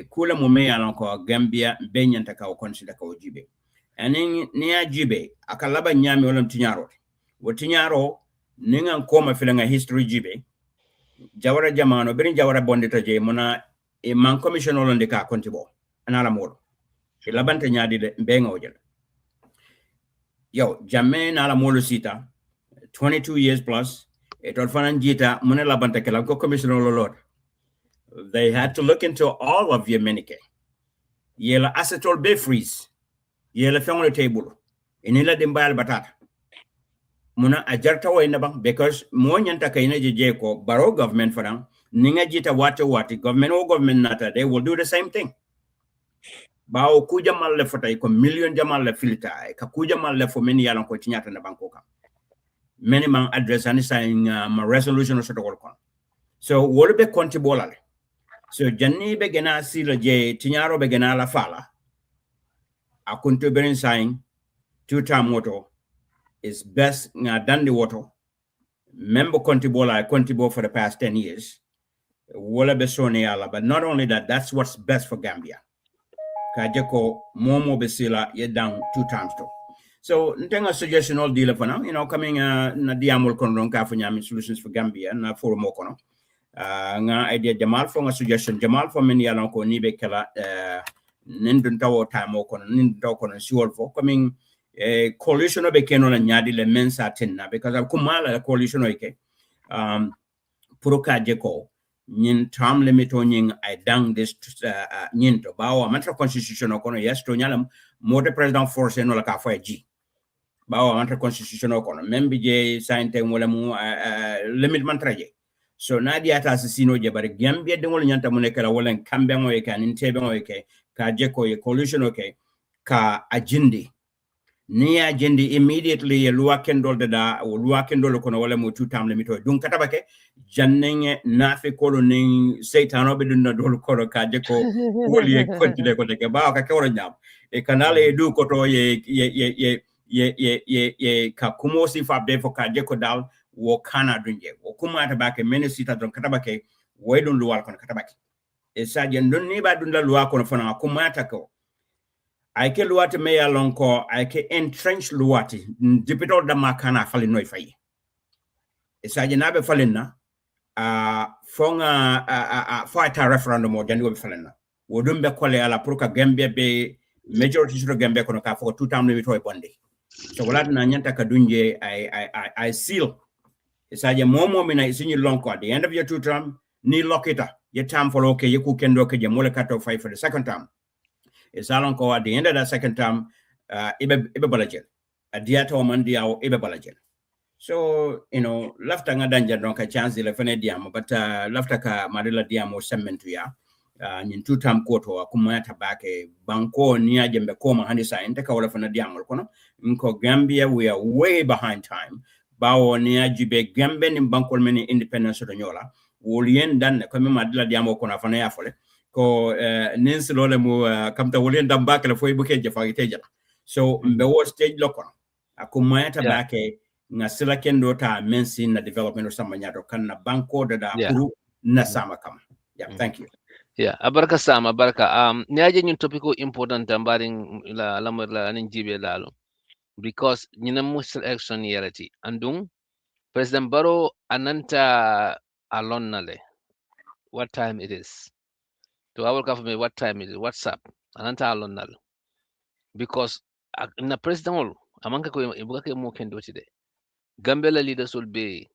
kula mo me ala ko Gambia be nyanta ka o consider ka o jibe anin ni ya jibe akalaba nyame wala tinyaro wo tinyaro ninga ko ma filanga history jibe jawara jamano berin jawara bonde to je mona e man commission wala de ka kontibo anala modo e labanta nyaadi de be ngawjel yo jamme na la molo sita 22 years plus it orfanan jita mune la banta kala ko commissioner lord they had to look into all of your menike yela acetol be freeze yela family table inila dimbal batata muna ajarta way na bang because mo nyanta kayna je ko Barrow government faran ninga jita wate government nata they will do the same thing bawo kuja malle fotay ko million jamal la filta ka kuja malle fo men yalan ko tinyata na banko kam many man address ani saying ma resolution so to kon so wol be konti bolale so janni be gena sila je tinyaro be gena la fala akunto berin saying two-time moto is best nga dandi woto member konti bo for the past 10 years wala be sone yala but not only that that's what's best for Gambia kajeko momo besila ye down two times to so ntenga suggestion all deal for now you know coming na diamol kon ron ka fanya solutions for Gambia na forum kono nga idea Jamal for a suggestion Jamal for many along ko ni be kala nindun tawo time kono nindun tawo kono siwol fo coming coalition be keno na nyadi le mensa tinna because kumala coalition oike pro kajeko nyin term limit on yin I dang this nyin to bawa mantra constitution kono yes to nyalam mo de president force no la ka fa ji bawa mantra constitution kono membi je sainte wala mu limit mantra je so nadi ata asino je bare Gambia de wala nyanta mo ne kala wala kambe mo e kan intebe mo e ka je ko e coalition okay ka ajindi ni ajendi immediately ye loi kendol da o loi kendol kono wala mo two time limit dun katabake jannenge nafi kolo ning seytano be dun dol kono ka je ko woli e kontine ko de ba ka kewro nyam e kanale du ko to ye ka kumo si fa be fo ka je ko dal wo kana dunje wo kuma tabake menesita don katabake way dun luwal kono katabake e sa jen dun ni ba dun la loi kono fona kuma ta ko aike luwati me yalonko aike entrench luwati dipito da makana fali noy fayi isaje nabe falina fonga fight referendum o jandi wobe falina wodumbe kole ala pour ka Gambia be majority to Gambia kono ka fo two time limit hoy bonde so wala na nyanta ka dunje I seal isaje momo mina isinyi lonko at the end of your two term ni lokita your time for okay you kendo ke je mole kato fight for the second term is alonko at the end of that second term ibe balajel adiata o mandia o ibe balajel so you know lafta nga danja donc a chance le fene diamo but lafta ka madela diamo sementu ya nyin two term koto kuma tabake banko ni ajembe koma hanisa inteka wala fene diamo kono nko Gambia we are way behind time bawo ni ajibe Gambia ni banko meni independence do nyola wolien dan ko mi madela diamo kono fane ya fole ko ninsi lole mu kamta wolien dam bakale foy buke je fagite so mbe wo stage lokon akuma tabake nga sila kendo ta mensi na development o sama nyato kan na banko da kuru na sama kama thank you abaraka sama baraka ni aje ñun topico important tambaring la lamar la nin jibe lalo because ñina musel election yerati andung president Barrow ananta alonnale what time it is to our government what time it is what's up ananta alonnal because na president ol amanka ko ibuka ke mo kendo tide gambela leaders will be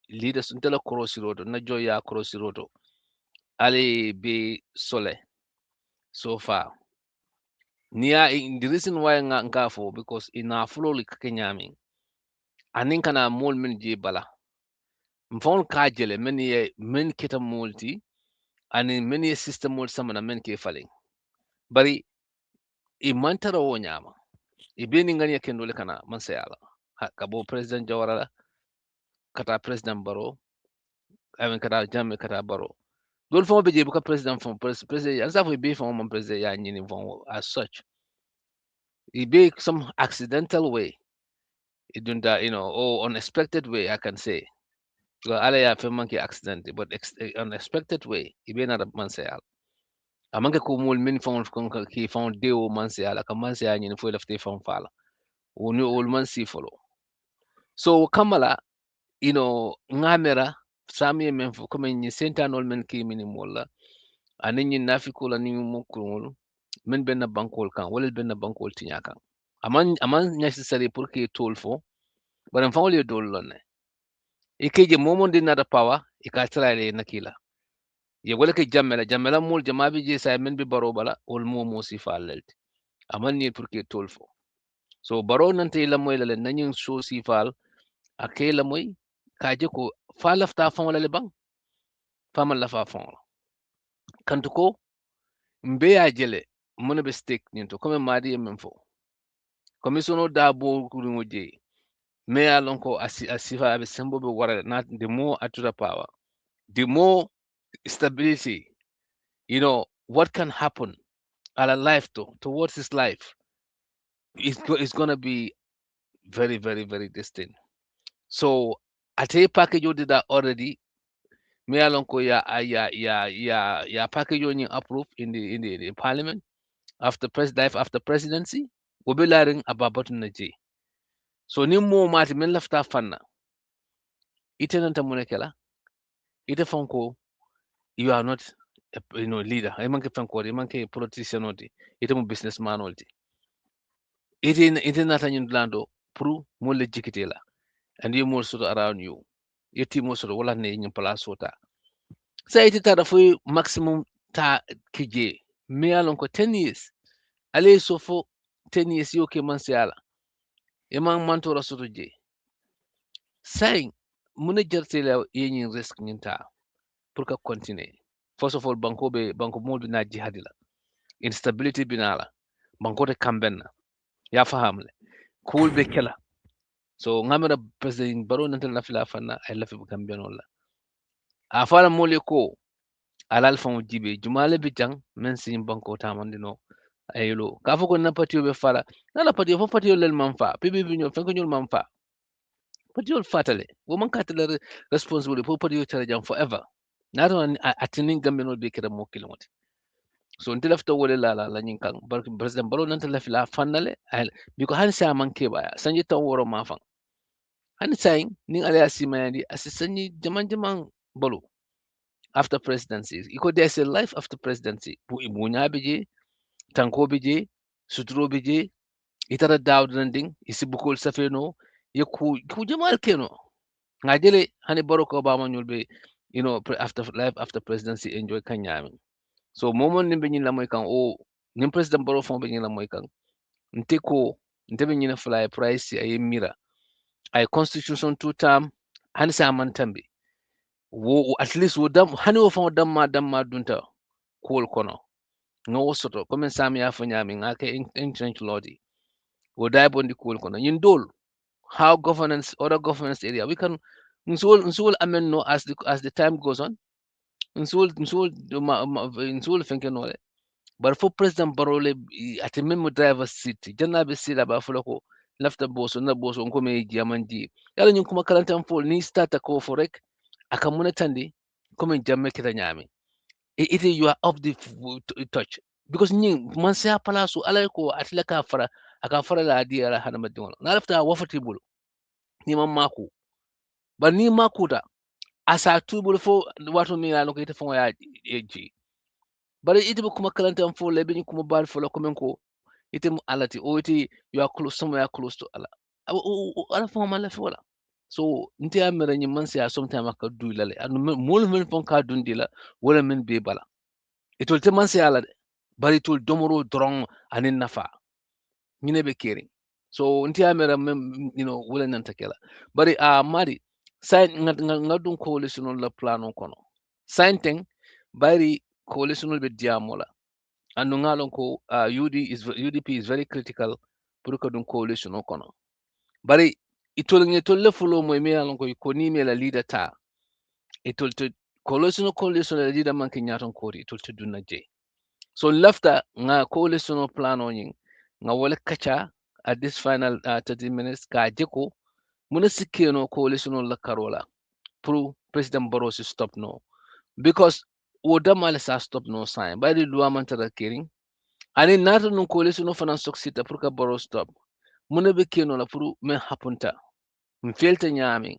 leaders ntela crossroad na joya crossroad ali be sole so far niya the reason why nga fo because ina flow li kake nyami anin kana mol min je bala mfon ka jele men ye men kita multi ani men ye system mol samana men ke falling bari i mantara wo nyama i beni ngani ya kendole kana man sayala kabo president jawara kata president baro amen kata jamme kata baro dol fo be je buka president fo president ansa fo be fo mon president ya nyini fo as such it be some accidental way it done that or unexpected way I can say well ala ya fe manki accident but unexpected way it be na man sayala amanke ko mol min fon kon ki fon deo man sayala ka man sayala nyini fo lafte fon fala woni ol man si follow so kamala ngamera sami men fo comme ni sentanol men ki minim wala anin ni nafiko la ni mo kurul men benna bankol kan wala benna bankol tinya kan aman necessary pour que tol fo baran fa wala dol lonne e keje momon din nada power e ka trale nakila ye wala ke jammela mol jamabi je sa men bi baro bala wol mo si falelt aman ni pour que tol fo so baro nante la moy la nanyin so si fal akela moy kaje ko falafta fa wala le bang famal la fa fon kantu ko mbe ya jele mona be stake ninto comme madi men fo commissiono da bo kuringo je me ya lon ko asifa abe sembo be wara not the more atuda power the more stability what can happen ala life towards his life is gonna be very very very distant so ate package you did that already me ya lon ko ya package you approve in the parliament after life after presidency wo be laring ababatun na je so ni mo mati min lafta fanna ite nan ta munekela ite fanko you are not leader ay manke fanko ay manke politician oti ite mo businessman oti ite nata nyin lando pour mo le jikite la and you more sort around you yeti mo sort wala ne nyin place sota sa ite tada fo maximum ta kije me alon ko 10 years ale so fo 10 years yo ke man siala e man mantora soto je sai muna jarte la yenyin risk nyinta pour ka continuer first of all banko mo na jihadi la instability binala banko de kambenna ya fahamle cool be kela so ngamira president baro nantal na fila fanna ay lafi kamben wala a fala mole ko alal fon jibe jumale bi jang men sin banko tamandino ayelo ka foko na patio be fala na patio fo patio lel manfa pibi bi ñol fenko ñol manfa patio fatale wo man katale responsible for patio tara jam forever not on atinin gambe no be kira mo kilomoti so nti lafta wole la nyin kan barki president baro nan lafi la fannale ay biko han sa man ke baya sanji tan woro ma fan han sayin nin ala asima yandi asisanyi jaman balo after presidency iko there's a life after presidency bu ibunya bije tanko bije suturo bije itara dawd landing isi bukol safeno ku jamal keno ngajele hani baro ko ba man yulbe after life after presidency enjoy kanyami so momon nimbe nyin la moy kan o nim president baro fon be nyin la moy kan nte ko nte be nyin fly price ay mira ay constitution two term hani sa man tambe wo at least wo dam hani wo fon dam ma dunta kol kono ngo soto comme sami ya fo nyami ngake in lodi wo dai bondi kol kono nyin dol how governance other governance area we can nsul amen no as the time goes on nsul fenke no bar fo president barole ate même driver seat janna be sila ba fulo ko lafta boso na boso ko me jamanji yalla nyun kuma karantan fol ni starta ko fo rek aka muna tandi ko men jamme kita nyami ite you are off the touch because nyin man sa palaso alay ko atla ka fara aka fara la di ala hana madon na lafta wafati bulu ni man mako ba ni makuta asa tubul fo wato mi la ko ite fo ya eji But it will come kalanta and for lebini kuma bad for lokomenko, it alati, or it you are close somewhere close to Allah. Ala form ala fola. So nti amere nyi mansi a sometime aka do lale. And mol men fon ka dundila, wala men be bala. It will te mansi ala de. But it will domoro drong anin nafa. Mine be caring. So nti amere wala nanta kela. But madi sign ngadun coalition la plano kono. Sign thing bari coalition be diamola. And ngalon ko UDP is very critical pour que dun coalition o kono. Bari itolle fulo mo me alon ko ni me la leader ta itol to coalition la leader man ke nyaton kori itol to dunna je. So lafta nga coalition plan on yin nga wala kacha at this final 30 minutes ka jeko muna sikke no coalition la karola pour president Barrow to stop no because woda mal sa stop no sign by the loi man tara kering ani nata nun coalition no fanan soksita pour ka Barrow stop muna be keno la pour men hapunta mfelta nyami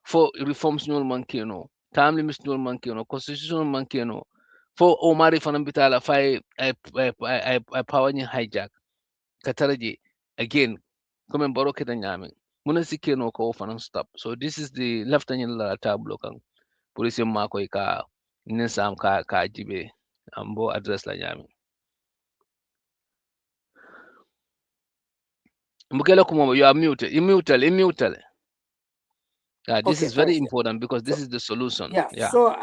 fo reforms ñol mankeno time limits ñol mankeno constitutional mankeno fo o mari fanan bitala fay ay power ni hijack kataraji again comme baro keta ñami muna sikeno ko fanan stop so this is the left and la tablo kan police mako ka nisam ka jibe ambo address la ñami mbukela kuma you are muted you mute. This Okay, is very thanks. important because So this is the solution. yeah, Yeah. so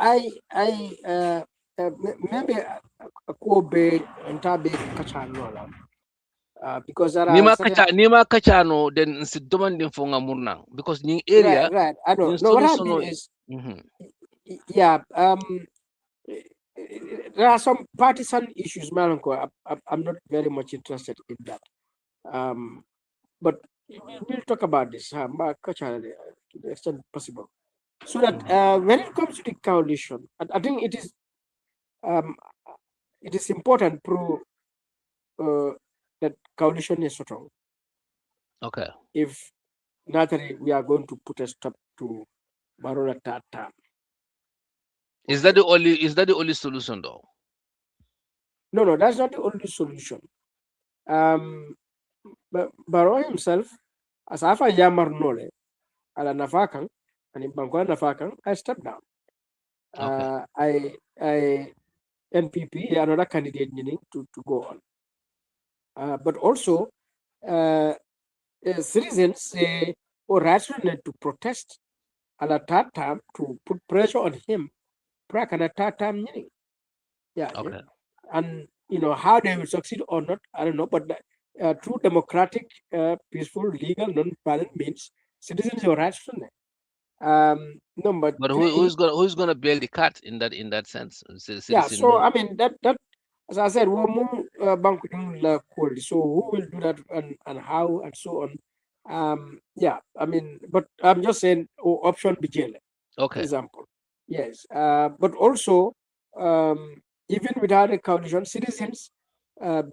maybe a Kobe and Tabe Kachanola, because there are certain. Nima kacha no then si demanding for ngamurna because ning Right, area right. I know. ning No, what I solution mean no. is, Mhm. yeah, there are some partisan issues, Malanko. I'm not very much interested in that. But we'll talk about this, to the extent possible. So that when it comes to the coalition, I think um, it is important that coalition is strong. Okay. If naturally we are going to put a stop to Barrow Tata. Is Okay. that the only solution though? No, that's not the only solution. But Barrow himself, as Afa Yamar Nole, Ala Nafakan, and in Bangkok Nafakan, I stepped down. Okay. I NPP, another candidate meaning to go on. But also, citizens say, or rational to protest at a third time to put pressure on him, prac and a third time meaning. Yeah. Okay. And how they will succeed or not, I don't know. But through democratic, peaceful, legal, non-violent means, citizens are rational. Number But three, who's gonna bail the cat in that sense? yeah. Citizen So no. I mean that as I said, we're more banqueting la cold. So who will do that and how and so on. Yeah, I mean, but I'm just saying option BJL, for Okay. example. Yes. But also even without a coalition, citizens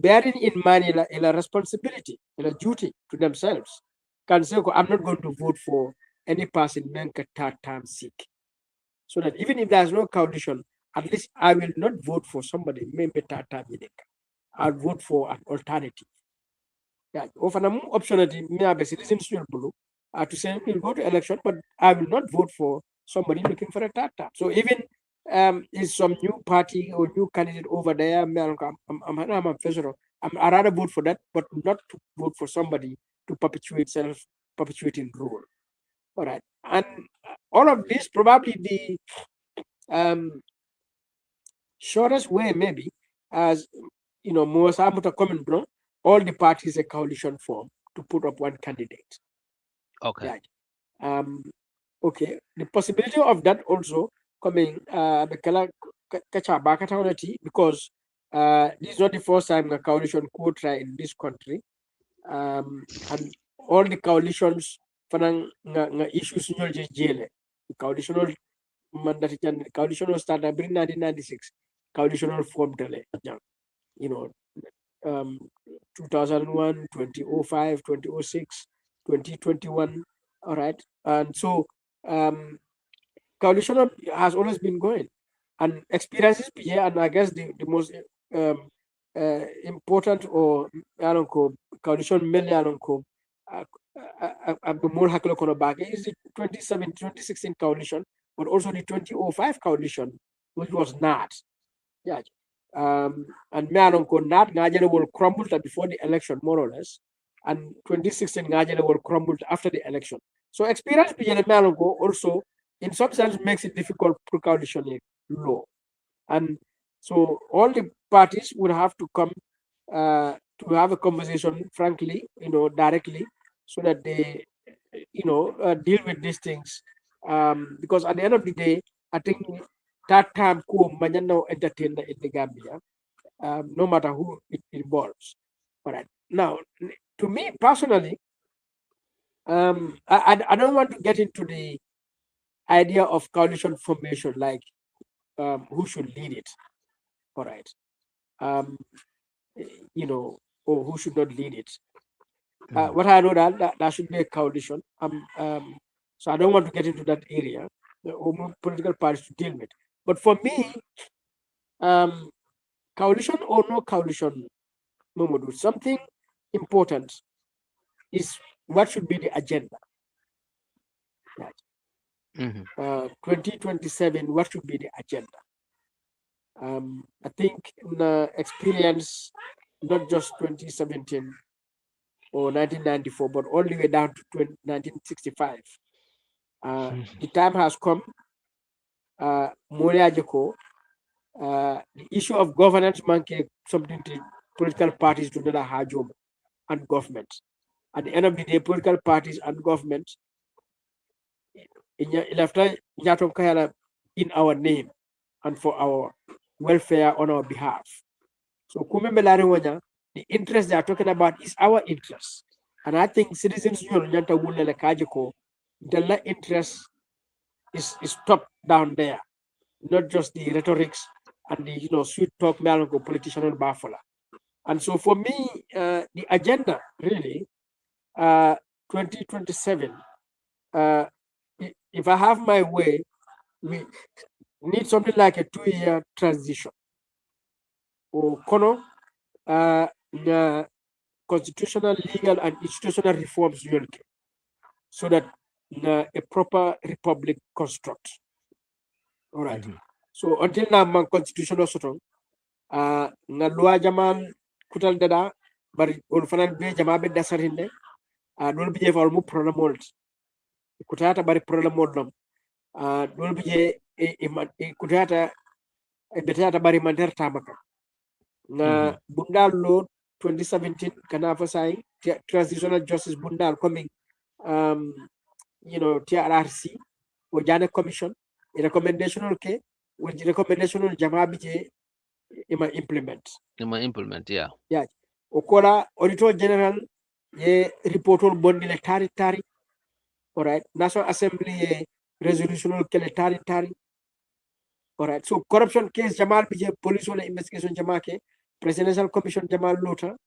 bearing in mind a responsibility, a duty to themselves, can say, "Okay, I'm not going to vote for any person make a third time sick." So that even if there's no coalition, at least I will not vote for somebody, maybe Tata Mideka. I'll vote for an alternative. Yeah, often an optionality, me have a citizens will blue to say we'll go to election, but I will not vote for somebody looking for a Tata. So even is some new party or new candidate over there, I'm a professional. I rather vote for that, but not to vote for somebody to perpetuate self-perpetuating rule. All right. And all of this probably the um, shortest way maybe as most common bro, all the parties a coalition form to put up one candidate. Okay. Yeah. Okay. The possibility of that also coming because this is not the first time a coalition could try in this country. And all the coalitions fanang nga issues nyo jele. The coalitional mandate coalitional start in 1996. Coalitional form tele. You know, um 2001, 2005, 2006, 2021. All right. And so coalition has always been going. and experiences PJ, and I guess the most important or coalition mainly the more hakilo kono back is the 2016 coalition, but also the 2005 coalition, which was not. Yeah. And me not Ngajere will crumble before the election, more or less. And 2016 Ngajere will crumble after the election. So experience PJ Melonko also in some sense makes it difficult to coalition law. And so all the parties would have to come to have a conversation, frankly, directly, so that they, deal with these things. Because at the end of the day, I think that time ko manyano entertain in the Gambia, no matter who it involves. All right. Now, to me personally, I don't want to get into the idea of coalition formation, like who should lead it. All right. Um, or who should not lead it. What I know that should be a coalition. So I don't want to get into that area, or political parties to deal with. But for me, coalition or no coalition, Momodou, something important is what should be the agenda. Right. 2027, what should be the agenda? I think in experience, not just 2017 or 1994, but all the way down to 1965. The time has come, the issue of governance monkey something to political parties to not have job and government. At the end of the day, political parties and government in our name and for our welfare on our behalf. So the interest they are talking about is our interest. And I think citizens union the interest is top down there, not just the rhetorics and the sweet talk politician and baffler. And so for me, the agenda really 2027, if I have my way, we need something like a 2-year transition or the constitutional, legal, and institutional reforms so that a proper republic construct. All right. So until now, my constitutional sotong, na loi jamal kutal dada, bari on fanan be jamabe dasarinde, dol bije for mu prolamol. Kutata bari prolamol dom. Dol bije kutata betata bari manter tamaka. Na bundal lo 2017 kana fasai transitional justice bundal coming TRRC or Jana Commission, a recommendation okay, with the recommendation Jamabi implement. Yeah. Yeah. Okola Auditor General ye report on bondi le tari. All right. National Assembly resolution tari. All right. So corruption case Jamal Bije police on investigation Jamake, Presidential Commission Jamal Lota,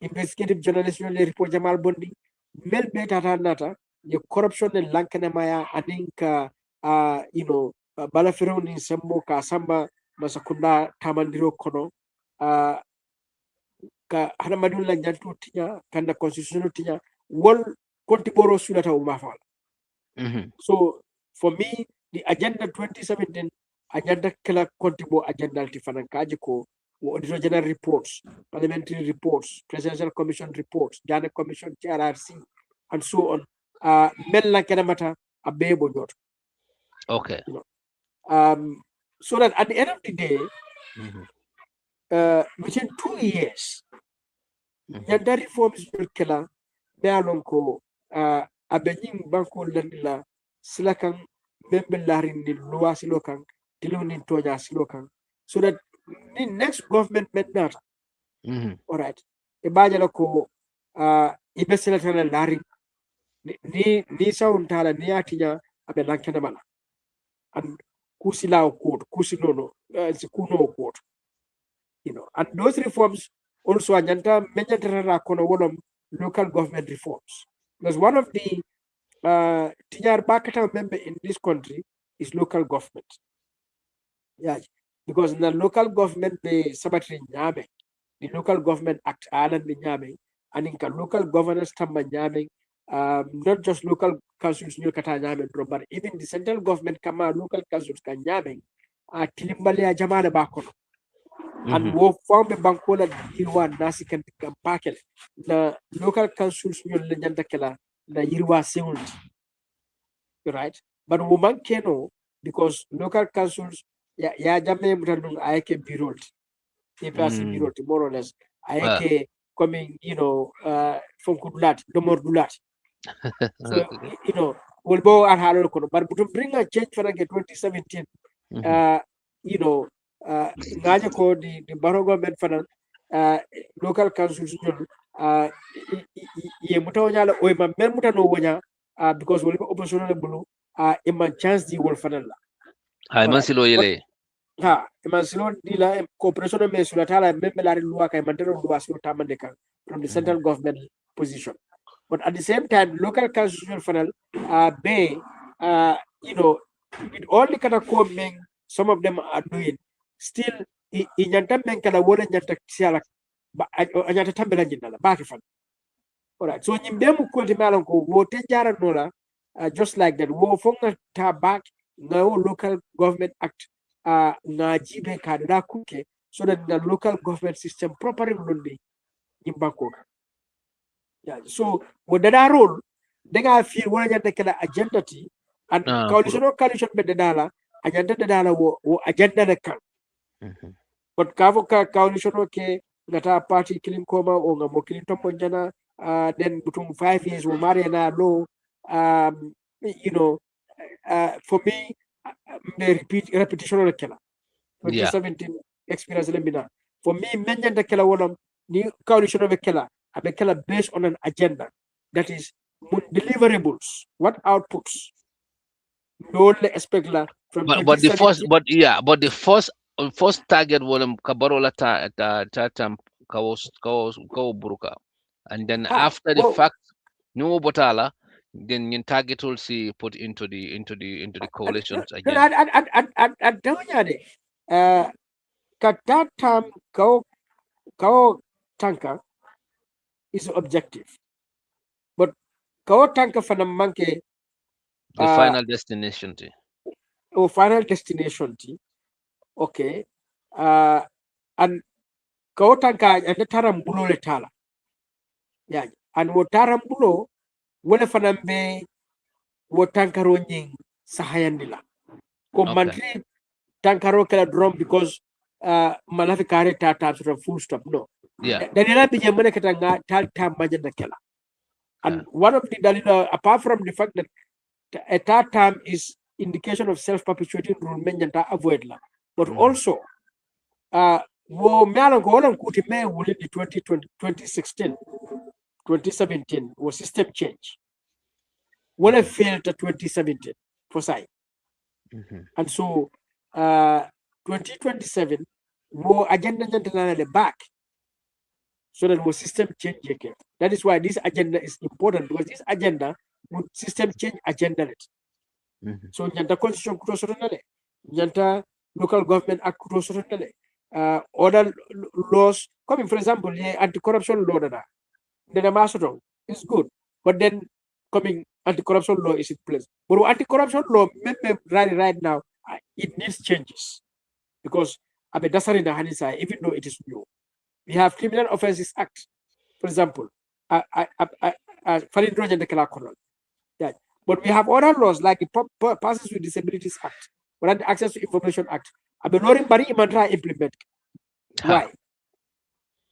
investigative journalist report Jamal Bondi, Mel Beta Nata, the corruption and Lankanamaya, I think Balafiro in Sembo Samba Masakunda Tamandiro Kono ka Hanamadula Jantu Tia, Kanda Constitutional Tia, one Contiboro Sulata Umafal. So for me, the agenda 2017 agenda killer Contibo agenda Tifanakajiko, auditor general reports, parliamentary reports, presidential commission reports, Jana Commission, TRRC, and so on. Mella Kenamata Abebo Jot. Okay. So that at the end of the day, within 2 years, the reforms will kill Bealonko, Abenim Banko Landila, Silakan, Membelarin, Lua Silokan, Tilunin Toya Silokan, so that the next government meant that. All right. Ibajaloko, Ibesilatan Larin, Nisa Untala, Niatia, Abelankanamana. And Kusilao court, Kusinono, Kuno court. And those reforms also agenda major local government reforms. Because one of the Tijar Bakata member in this country is local government. Yeah. because the local government be sabatri nyame, the local government act island be nyame, and in local governance tamba nyame, not just local councils new kata nyame, but even the central government kama local councils can nyame, tilimbali a jamana bakono. And wo form the bankola yirwa nasi kan pakel the local councils new legenda kela the yirwa singulti. Right? But woman keno because local councils ya jamme mutandung ayake birot. Ipasi birot more or less. Ayake coming, from kudulat, domor dulat. So we'll go at Halo Kono. But to bring a change for 2017, ngaja ko the Barrow government for local councils ye mutawanyala o ma mer mutano wonya because we'll be oppositional blue iman chance di wol fanala hay man silo yele iman silo di la cooperation me sulatala membe la loi kay man tero loi silo tamande kan from the central government position. But at the same time, local constitutional funnel it only kind of coming, some of them are doing. Still, in Yantamen kind of wooden Yantaxiala, but Yantatambela Jinala, Bakifan. All right, so in Bemu Kultimalanko, Wotenjara Nola, just like that, Wofonga Tabak, no local government act, Najibe Kadra Kuke, so that the local government system properly will be in Bangkok. Yeah, so with that role, they got feel one of the agenda and coalition be the dollar, agenda the dollar or agenda the can. But Kavoka coalition okay, that our party killing coma or Mokilin Toponjana, then between 5 years we marry and low. For me, the repetition of the killer. 2017 experience lemina. For me, mention the killer one new coalition of a killer. A killer based on an agenda that is deliverables, what outputs. Don't expect from but the first target was Kabarola Tatam Kawo Buruka. And then after the fact, no Botala, then your target will see put into the coalitions again. I don't know. Katatam Kawo Tanka is objective. But Kawo Tanka for the monkey the final destination. Final destination. Okay. And Kawo Tanka and the Tarambulo letala. Yeah. And what Tarambulo, wale fanambe what Tankaro nying Sahayandila. Mantri Tankaro kala drum because Malafikare tata sort of full stop. No. Yeah. Danila Bijamana Katanga Talta Majanda Kela. And one of the Dalila, apart from the fact that a third term is indication of self-perpetuating rule menjanta avoidla. But also wo mealan ko wala kuti me wuli di 2016 2017 was system change. Wala failed to 2017 for side. And so 2027 wo agenda jantana the back so that was system change again. That is why this agenda is important because this agenda would system change agenda. So nyanta constitution kuto sotonale, nyanta local government act kuto sotonale, other laws coming, for example, the anti-corruption law that the master is good, but then coming anti-corruption law is in place. But anti-corruption law right now it needs changes because Abedasari na Hanisa, even though it is new. We have Criminal Offences Act, for example, but we have other laws like the Persons with Disabilities Act, or the Access to Information Act. I've been learning Bari Imandra implement. Why?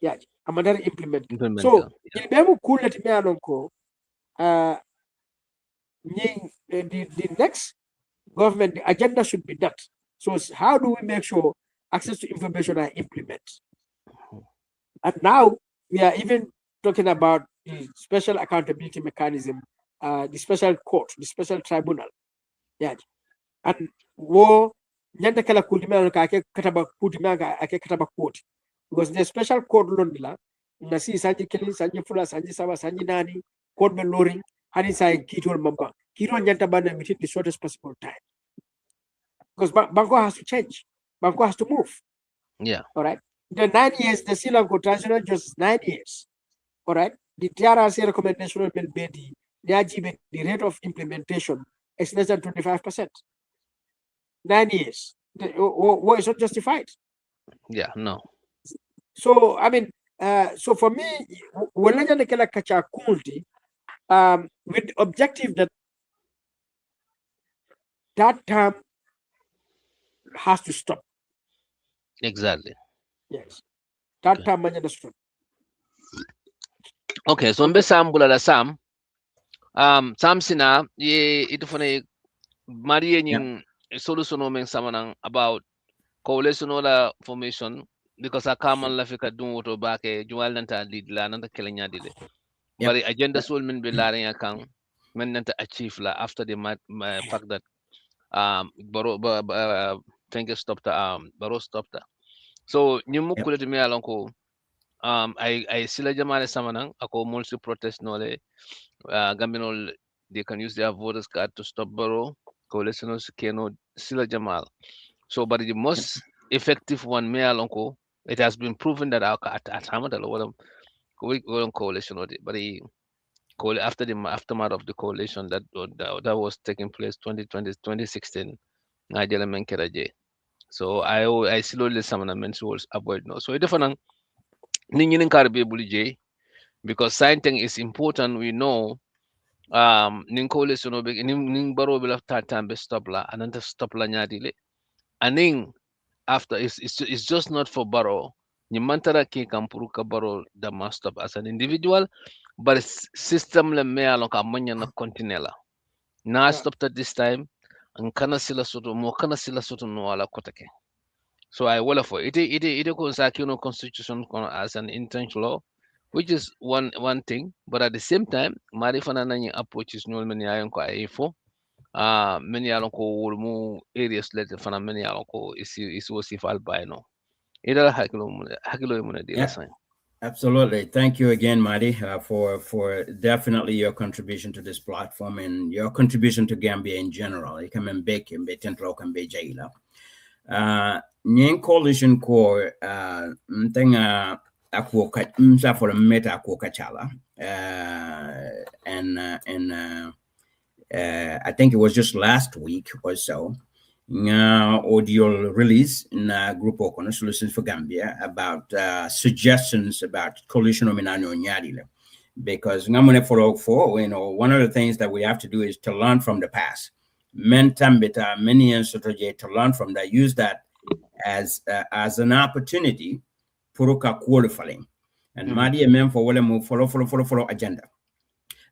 Yeah, Amandra implement. So, in Bemu Kulet Mealonko, the next government the agenda should be that. So, how do we make sure access to information are implemented? And now we are even talking about the special accountability mechanism, the special court, the special tribunal. Yeah. And wo nyanta kala kudima ka ake kataba kudima ka ake kataba court. Because the special court londila nasi sanji kili sanji fula sanji saba sanji nani court be loring hani sai kitol mamba. Kiro nyanta bana within the shortest possible time. Because Banco has to change. Banco has to move. Yeah. All right. The 9 years, the Sri Lanka transitional just 9 years. All right. The TRRC recommendation will be the rate of implementation is less than 25%. 9 years. What is not justified? Yeah. No. So I mean, so for me, with the objective that term has to stop. Exactly. Yes, that Okay. term must stop. Okay. So mbe Sam bula la Sam. Sam sina ye ito fane Marie Yeah. nying solution men samanang about coalition wala formation because a common la fika dun woto bake juwal nanta lead la nanta kelenya dile. Yep. But agenda sol min be laring akang men nanta achieve la after the fact that Barrow think stopped Barrow stopped. So nyimu Yep. kulete mi alon ko I sila jamane samanang ako multi protest nole Gambinol they can use their voters card to stop Barrow coalitionals keno sila jamal. So but the Yep. most effective one me alon ko it has been proven that our at Hamadala we coalition or but the after the aftermath of the coalition that was taking place 2020 2016 Najala Menkeraje. So I slowly summon men's was avoid no. So it different ning karbe bulije because science is important. We know ning coalition obe ning baro bila tatambe stop la ananta stop la nyadile aning after it's just not for Barrow. Nyimantara ki kampuru ka Barrow da must stop as an individual, but system le me alon ka manya na continella. Na Yeah. stopped at this time, and kana sila soto mo kana sila soto no ala kotake. So I will for it goes like constitution as an intentional law, which is one thing, but at the same time, marifana nani approach is no many ayon ko ifo. Many alon ko mu areas let fana many alon ko is was if albino. Ida hakilo mun di la Yeah. sign. Absolutely. Thank you again, Madi, for definitely your contribution to this platform and your contribution to Gambia in general. You come and bake and be tentro can be jaila. Nyen coalition core thing ako msa for a meta ako kachala. I think it was just last week or so. Audio release in a group of Solutions for Gambia about suggestions about coalition of Minano Nyadile. Because ngamune for one of the things that we have to do is to learn from the past. Mentambita, many and to learn from that, use that as an opportunity puruka qualifying. And Madi men for move follow agenda.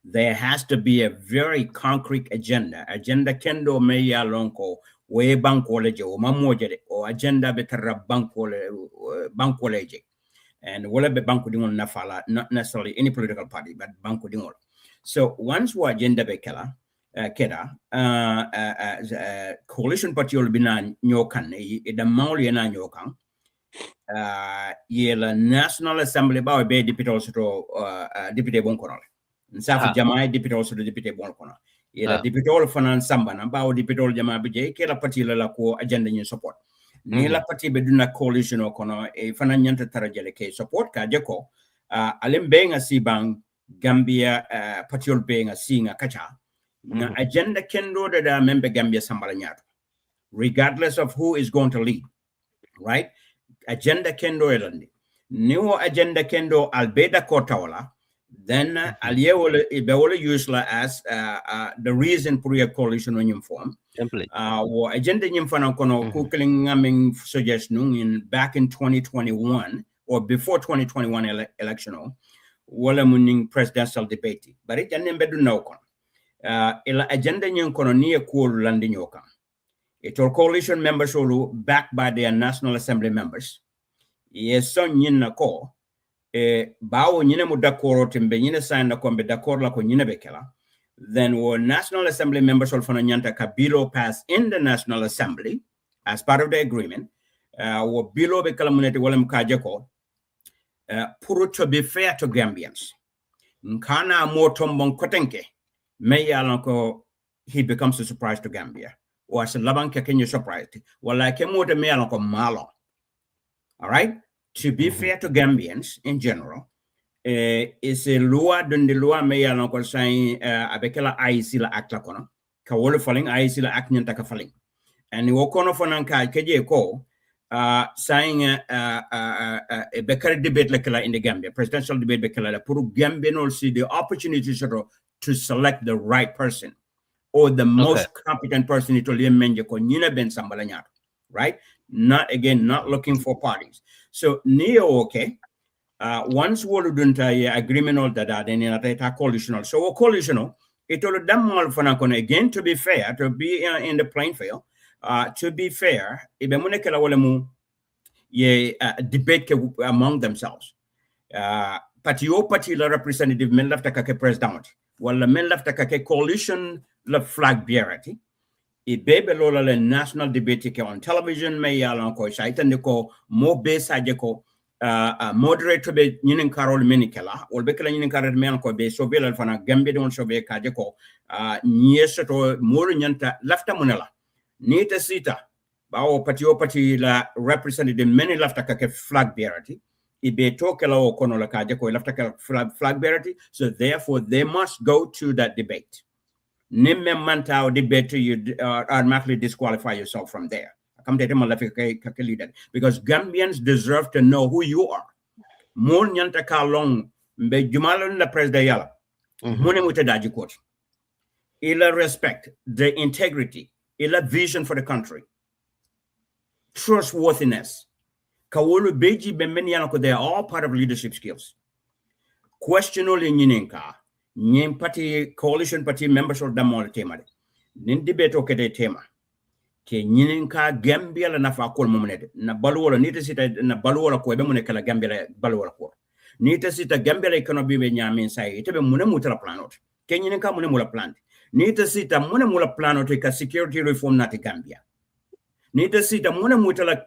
There has to be a very concrete agenda. Agenda kendo meya lonko we bankoleje o mamojere or agenda betara bankoleje. And whatever banko dingol nafala, not necessarily any political party, but banko dingol. So once we agenda bekela keda coalition party will be na nyokan the mauli na nyokan yela National Assembly ba be deputy also deputy bonkono nsafu jamaay deputy also deputy bonkono yela deputy all fanan samba na ba deputy all jamaay be ke la parti la ko agenda ni support ni la parti be duna coalition o kono e fanan nyanta tarajele ke support ka jeko alem be nga sibang Gambia parti all be nga singa kacha na agenda kendo da member Gambia sambala nyato regardless of who is going to lead, right? Agenda kendo elandi new agenda kendo albeda kotawala then aliewole ibewole usela as the reason for your coalition on your form template wo agenda nyim fana kono kukeling ngaming suggestion in back in 2021 or before 2021 election wala muning presidential debate but it janembe du no kono ila agenda nyim kono nie ko landi nyoka it all coalition members all backed by their National Assembly members. Yes, son nyina ko bawo nyina mu dakoro tembe nyina sign na kombe dakoro la ko nyina bekela then National Assembly members all fana nyanta ka bill pass in the National Assembly as part of the agreement wo bill bekala munete wala mkaje ko pour to be fair to Gambians nkana mo tombon kotenke me yalan ko he becomes a surprise to Gambia was laban ke kenyo surprise wala ke mo de me alon ko malo. All right, to be fair to Gambians in general, is a loi dun de loi me alon ko sai abekela IC la act la kono ka wolo falling IC la act nyanta ka falling and wo kono fonan ka keje ko saying a better debate like in the Gambia, presidential debate like pour Gambian all see the opportunity to select the right person or the most competent person to live menje ko nyina ben sambalanya, right? Not looking for parties. So neo okay. Once we done agreement all that then in a coalitional. So a coalitional, it will damn for again to be fair, to be in the playing field. To be fair, ye debate among themselves. Party la representative men left a president. While the men left a coalition la flag bearer. E baby lola le national debate on television me yalan ko shaitan ko mo be saje ko moderator be nyinin karol minikela wol be kala nyinin karol men ko be so be la fana gambe don so be kaje ko nyesoto molu nyanta lafta munela ni ta sita bawo party la representative many lafta ka flag bearer e be to kala o kono la kaje ko lafta ka flag bearer so therefore they must go to that debate. Nimme mantao debate you automatically disqualify yourself from there. Because Gambians deserve to know who you are. Mon nyanta ka long mbe jumalon la president yala. Mune muta daji coach. Ila respect, the integrity, ila vision for the country. Trustworthiness. Kawulu beji bemeni yanako, they are all part of leadership skills. Questionable nyininka. Nyem party coalition party members of damol tema nin debate o kede tema ke nyinin ka Gambia la nafa kol momnede na balwola ni sita na balwola ko be mun kala Gambia la balwola ko ni sita Gambia la kono be nyamin sai tebe mun mutala planot ke nyinin ka mun mula plan ni sita mun mula planot ka security reform na te Gambia ni sita mun mutala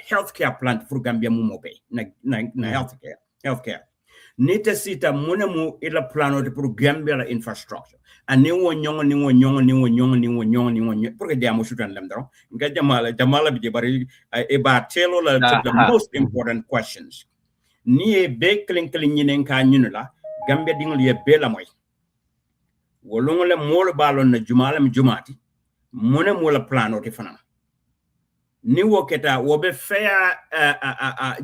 healthcare plan for Gambia mumobe na healthcare Nita sita munemu ila plano de pour Gambia la infrastructure. Ani wo nyongo pour que diamo shutan lam daro. Nga jamala bi bari e ba telo la the most important questions. Ni e be kling nyinen ka nyinula Gambia dingol ye be la moy. Wolongo le mol balon na jumala mi jumati. Munemu la plano te fana. Ni wo keta wo be fair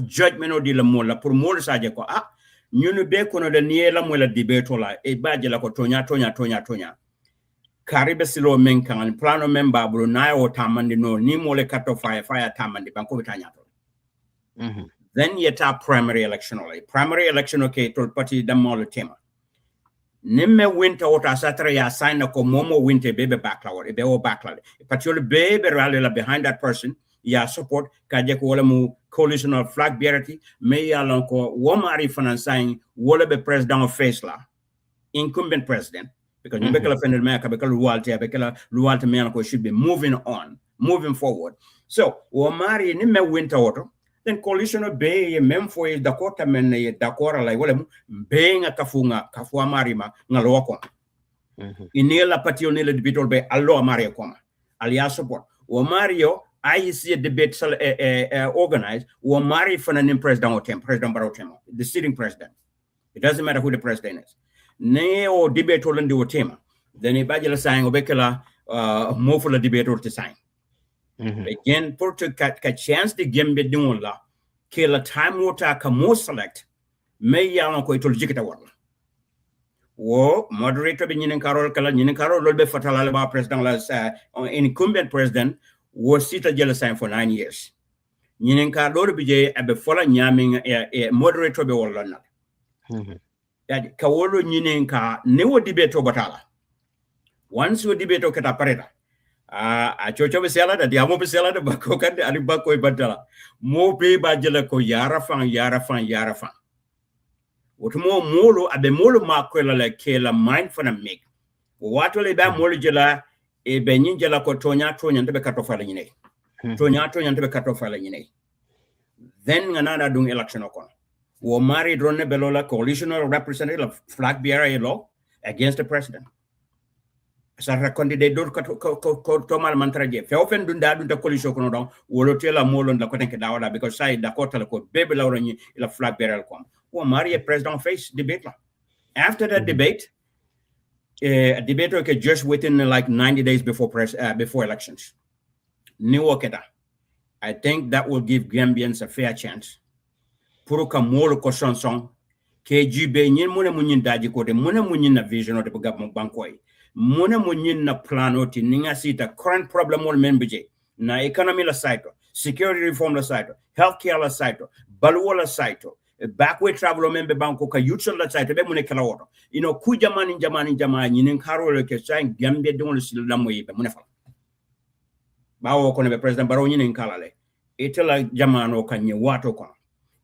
judgment o di la mola pour mol saje ko nyunu be kono de niela mwela debate la e baje la ko tonya karibe silo men kan plano member bro na o tamandi no ni mole kato fire tamandi banko bitanya to then yeta primary election okay to party damol tema nimme winter ota satra ya sign ko momo winter bebe backlaw e be o backlaw party bebe rally la behind that person ya support kaje ko wala mu coalition of flag bearer may alon ko womari financing wala be president of face la incumbent president because you bekala fender me ka bekala luwalte me ko should be moving forward so womari ni me winter auto then coalition of bay mem for Dakota men Dakota la wala be nga kafuwa marima ngalo ko inela patio ne le debitol be allo mari ko alia support womario I see a debate organized or marry for an president Barrow, the sitting president. It doesn't matter who the president is. Ne or debate all the tema. Then a bachelor sign or becala more for the debate or to sign. Again, for to chance the game be doing la kill a time water can more select may yalan ko to jikita wala. Wo moderator be nyin Carol be fatala ba president la incumbent president was sita jela sign for 9 years. Nyinen ka do be je abe fola nyaming moderator be wala na. That ka wolo nyinen ka ne wo debate batala. Once you debate kata pareta. A chocho be sela da diamo be sela da bako kan ali bako e batala. Mo be ba jela ko yara fan. Wotumo molo abe molo makwela la kela mind for na make. Wato le ba molo jela e be nyinjela ko tonya ndebe katofala nyine tonya ndebe katofala nyine then nganana dung election okon wo mari drone belola coalitional representative of flag bearer law against the president sa candidate dor ko mal mantraje fe ofen dunda dunda coalition kono don wolo tela molon da ko tenke dawada because sai da ko tala ko bebe lawra ni ila flag bearer kom o marie president face debate la after that debate a debate okay just within like 90 days before before elections ni woketa I think that will give Gambians a fair chance pour ka molo ko sonson ke jibe nyin mune munyin daji ko de mune munyin na vision o de bankoy mune munyin na plan o ti ninga sita current problem wol membije na economy la site security reform la site healthcare la site balwo la site backway travel membe banko ka youth la site be mune kala woto ku jamani nyinin karo le ke sang Gambia de wol sil la moyi be mune fa bawo ko ne be president Barrow nyinin kala le itela jamano kanye wato ko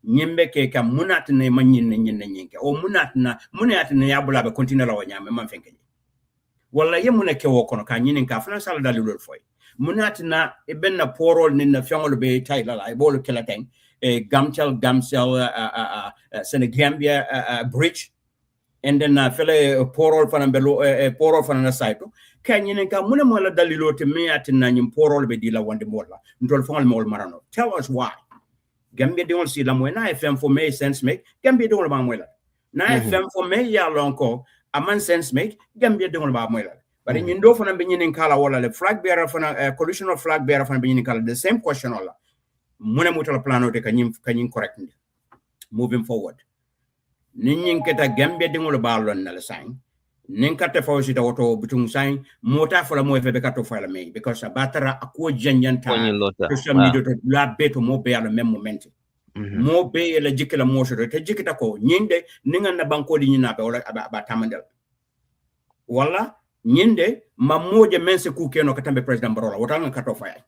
nyimbe ke kam munatne manyin nyinke o munatne yabula be continue la wanyame man fenke wala ye munake wo kono ka nyinin ka fana sala dalilol foy munatna e benna porol nin na fiangol be tayla la e bol kala ten e gamsel Senegambia bridge and then fele porol fana belo porol fana na saito ka nyinin ka mo la dalilo te me atina nyim porol be dila wande molla ndol fangol mol marano tell us why Gambia de on si la moena FM for me sense make Gambia de on ba moela na FM for me ya lonko a man sense make Gambia de on ba moela but in ndo fana be nyinin kala wala le flag bearer fana coalition of flag bearer fana be nyinin kala the same question wala muna mutala plano te kanyim correct moving forward ninyin keta Gambia de on ba lon na le sign nin kata fawsi ta woto butung sign mota fala mo fe be kato fala me because abatara akwo janyanta social media to la beto mo be ala même moment mo be la jikela mo so te jikita ko nyinde ninga na banko di nyina be wala ba tamandel wala nyinde mamoje mense ku keno katambe president Barrow wota nga kato faya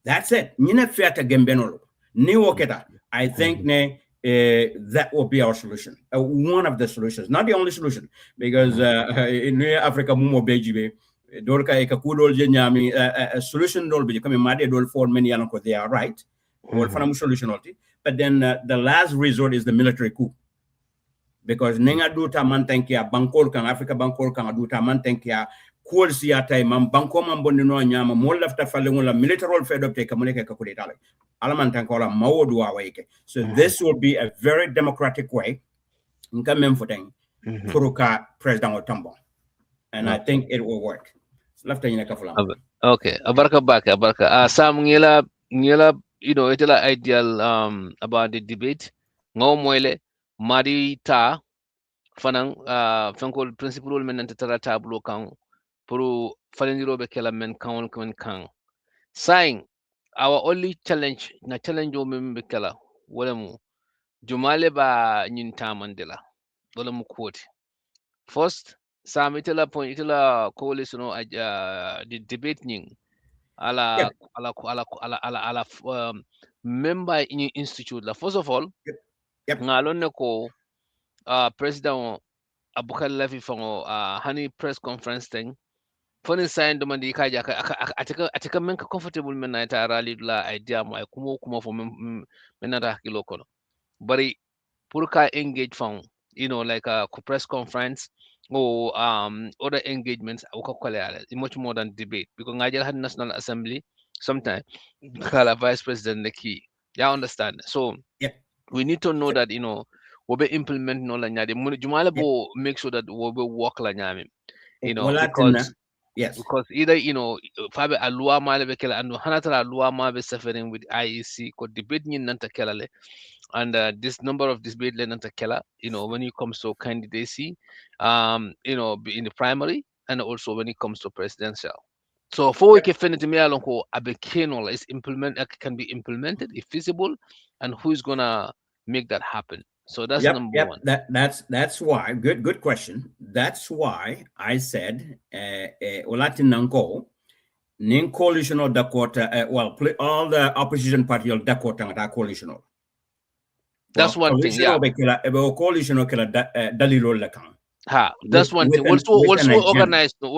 that's it nyina fiata gembenolo ni woketa I think ne that will be our solution. One of the solutions, not the only solution, because in Africa, mumo bejibe, dolka ekakudol jenyami a solution dol be coming Madi dol for many alanko they are right. Well, fanamu solution alti. But then the last resort is the military coup, because nenga duta mantenkia bankol kan Africa bankol kan duta mantenkia cool siata mam banko mam bondino nyama mo lafta falle ngola military fed up take kamuneke kakudeta like. So this will be a very democratic way for President Otambo. And I think it will work. Okay. Abarka baka abarka. Sam ngila itala ideal about the debate. Ngo moile Madi ta fanang fankol principal men nantara tablo kan puru falendiro be kala men kan saying our only challenge o min be kala wala mu jumale ba nyin tamandela wala mu quote first sam itela point itela coalition the debate ning ala member in institute la first of all ngalon ne ko president abukal lafi fango hani press conference thing foni sign do mandi kaja atika men ka comfortable men na ta rally la idea mo ay kuma fo men na hakilo kono bari pour ka engage fon like a press conference or other engagements ko kole much more than debate because ngajal had national assembly sometime kala vice president the key understand so we need to know that we be implement no la nyade jumala bo make sure that we be work la nyame because yes, because either fabe alua male be kala ando hanata alua ma be suffering with IEC ko debate nyin nanta kala le and this number of debate le nanta kala when it comes to candidacy in the primary and also when it comes to presidential so for we can find it me alon ko abekeno is can be implemented if feasible and who is gonna make that happen. So that's number one. That's why good question. That's why I said Olatin Nanko Nin coalition of Dakota all the opposition party of Dakota that coalition. That's one thing. Yeah. Coalition of Dalilo Lakan. That's one thing. Also organized no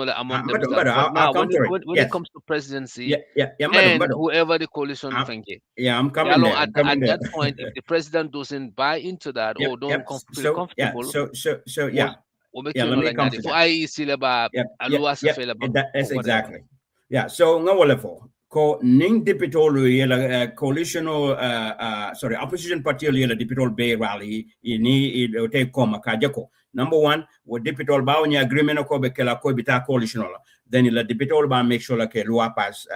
among themselves. But now when it comes to presidency and whoever the coalition think I'm coming there. At that point, if the president doesn't buy into that or don't feel comfortable. Yeah, let me come to for that. IEC leba Yep, yep, aluwa yep. safela That's or whatever. exactly. Yeah. So nga wala fo ko ning dipitol yela coalition sorry opposition party yela dipitol bay rally ini te koma kajako. Number one, with dipitol ba onya agreement ko be kala ko bita coalition la. Then ila dipitol ba make sure like loi pass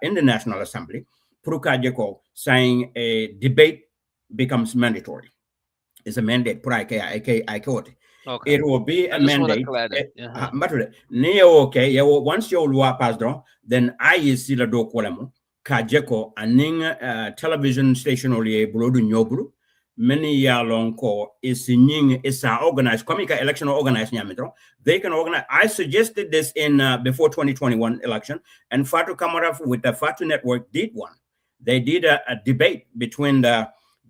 in the National Assembly. Pro kajako saying a debate becomes mandatory. It's a mandate. I quote. Okay. It will be I a just want to mandate. clear that. But neo okay. Yeah. Once your law passed on, then I see the do kolemo kajeko aning television station or ye blodu nyobulu. Many year long ko is singing is organized. Komika election organized nyamitro. They can organize. I suggested this in before 2021 election, and Fatu Camara with the Fatu Network did one. They did a debate between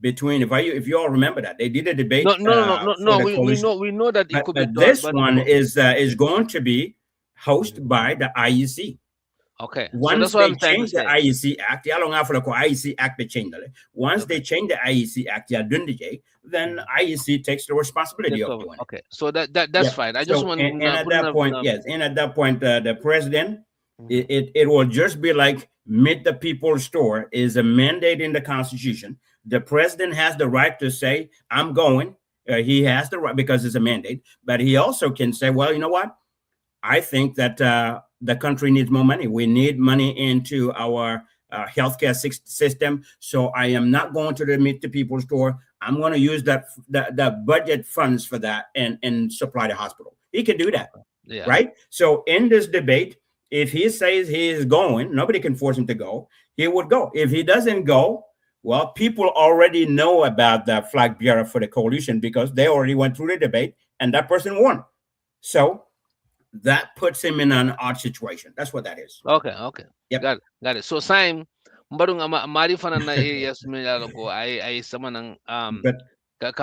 if you all remember that they did a No, debate for the coalition. we know that it could be But done, this but one is going to be hosted by the IEC. okay. So Once that's what they I'm trying to change the say. IEC Act, yeah, long after the IEC Act they change it. Once Okay. they change the IEC Act, yeah, then IEC takes the responsibility of doing it. Okay. So that's Yeah. fine. I just So want and at that point, yes, and at that point, the president, it will just be like meet the people's store is a mandate in the Constitution. The president has the right to say, "I'm going." He has the right because it's a mandate, but he also can say, "Well, you know what? I think that the country needs more money. We need money into our healthcare system. So I am not going to the meet the people's store. I'm going to use the budget funds for that and supply the hospital." He can do that, yeah. right? So in this debate, if he says he is going, nobody can force him to go. He would go. If he doesn't go, well, people already know about the flag bearer for the coalition because they already went through the debate and that person won. So that puts him in an odd situation. That's what that is. Okay. Yep. Got it. So same mbadu nga mari fana na areas me ya ko I sama nang But that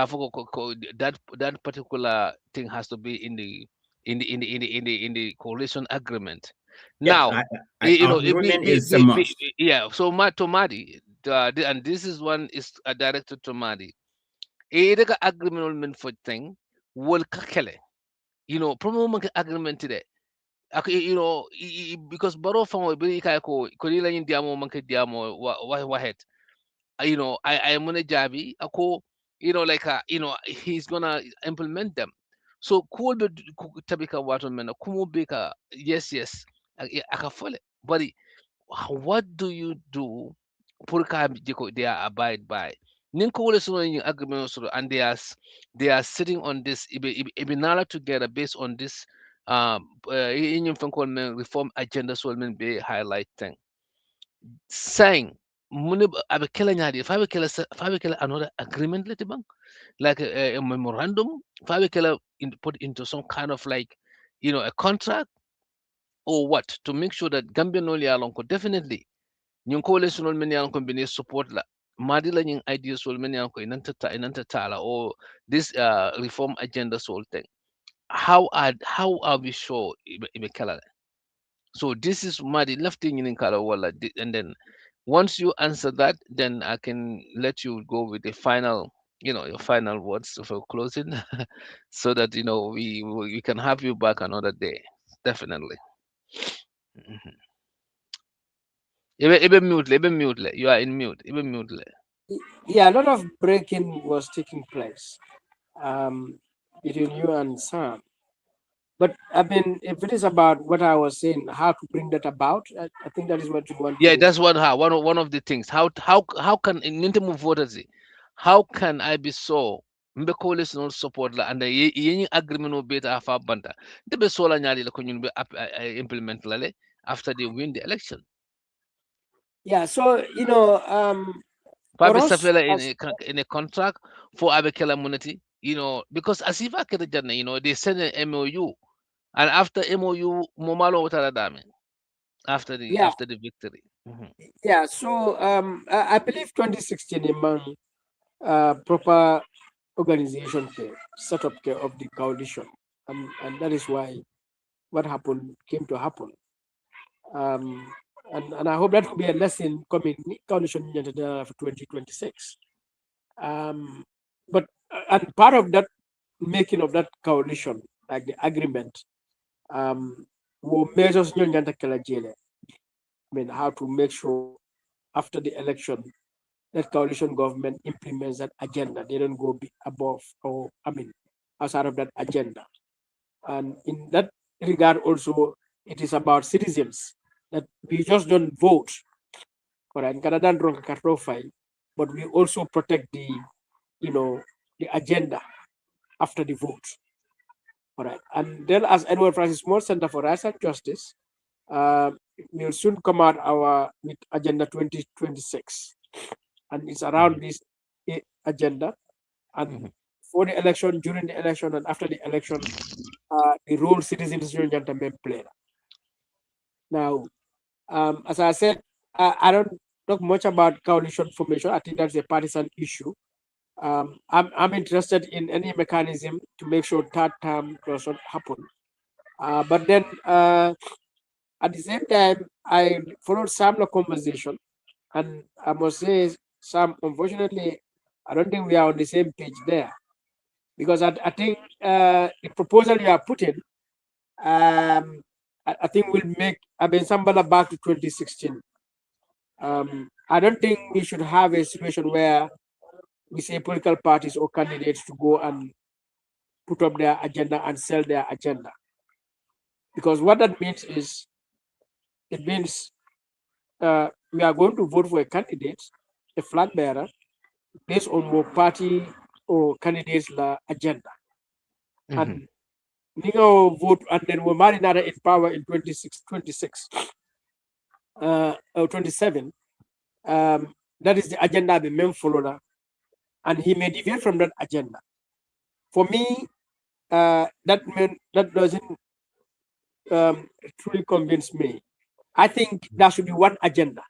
particular thing has to be in the coalition agreement. yeah, Now, our agreement is a must. yeah. So to Madi, and this is one is directed to Madi. Daga agreement for thing will kakele. Problem agreement today. Because Barrow from be ko lila yin diamo manke diamo wahet. I am gonna jabi ako like he's gonna implement them. So cool be tabika water men kumu beka yes aka fole. But what do you do purka they are abide by? Ninko wole so yin agreement so and they are sitting on this ibinala together based on this in reform agenda so men be highlight thing saying mune abe kela nyaadi fa be kela another agreement leti bang like a memorandum fa be kela put into some kind of like a contract or what to make sure that Gambia no along ko definitely nyun coalition ol men yalan ko bini support la madi la nying ideas ol men yalan ko inanta tala or this reform agenda so thing how are we sure ibe kala so this is Madi lefting in color wala and then once you answer that, then I can let you go with the final, your final words for closing, so that we can have you back another day. Definitely. Mhm. Even mute. You are in mute. Even mute. Yeah, a lot of breaking was taking place between you and Sam. But I mean, if it is about what I was saying, how to bring that about, I think that is what you want Yeah, to. that's one of the things. How can in minimum voters, how can I be so mbe coalition support la and the agreement will be afa banta the be so la nyali la ko ñun be implement la le after they win the election. Yeah, so for Pabe us, Safela in as a contract for Abekela Munity, because as if I could they send an MOU and after MOU Momalo Wataradame after the yeah, after the victory. Mhm. yeah. So I believe 2016 among proper organization setup of the coalition, and that is why what happened came to happen. Um, and I hope that will be a lesson coming coalition for 2026. But and part of that making of that coalition, like the agreement, will measures I mean, how to make sure after the election that coalition government implements that agenda. They don't go above or, I mean, outside of that agenda. And in that regard, also, it is about citizens that we just don't vote, all right, but we also protect the, the agenda after the vote. All right. And then, as Edward Francis Moore Center for Rights and Justice, we'll soon come out with Agenda 2026. And it's around this agenda. And for the election, during the election, and after the election, the role citizens may play. Now, as I said, I don't talk much about coalition formation. I think that's a partisan issue. I'm interested in any mechanism to make sure third term does not happen. But then at the same time, I followed some conversation, and I must say, Sam, unfortunately, I don't think we are on the same page there, because I think the proposal you are putting, I think will make Aben Sambala back to 2016. I don't think we should have a situation where we say political parties or candidates to go and put up their agenda and sell their agenda. Because what that means is, it means we are going to vote for a candidate, a flag bearer, based on what party or candidate's agenda. And we go vote, and then we're Marinara in power in 26 or 27. That is the agenda the main follower, and he may deviate from that agenda. For me, that doesn't truly convince me. I think there should be one agenda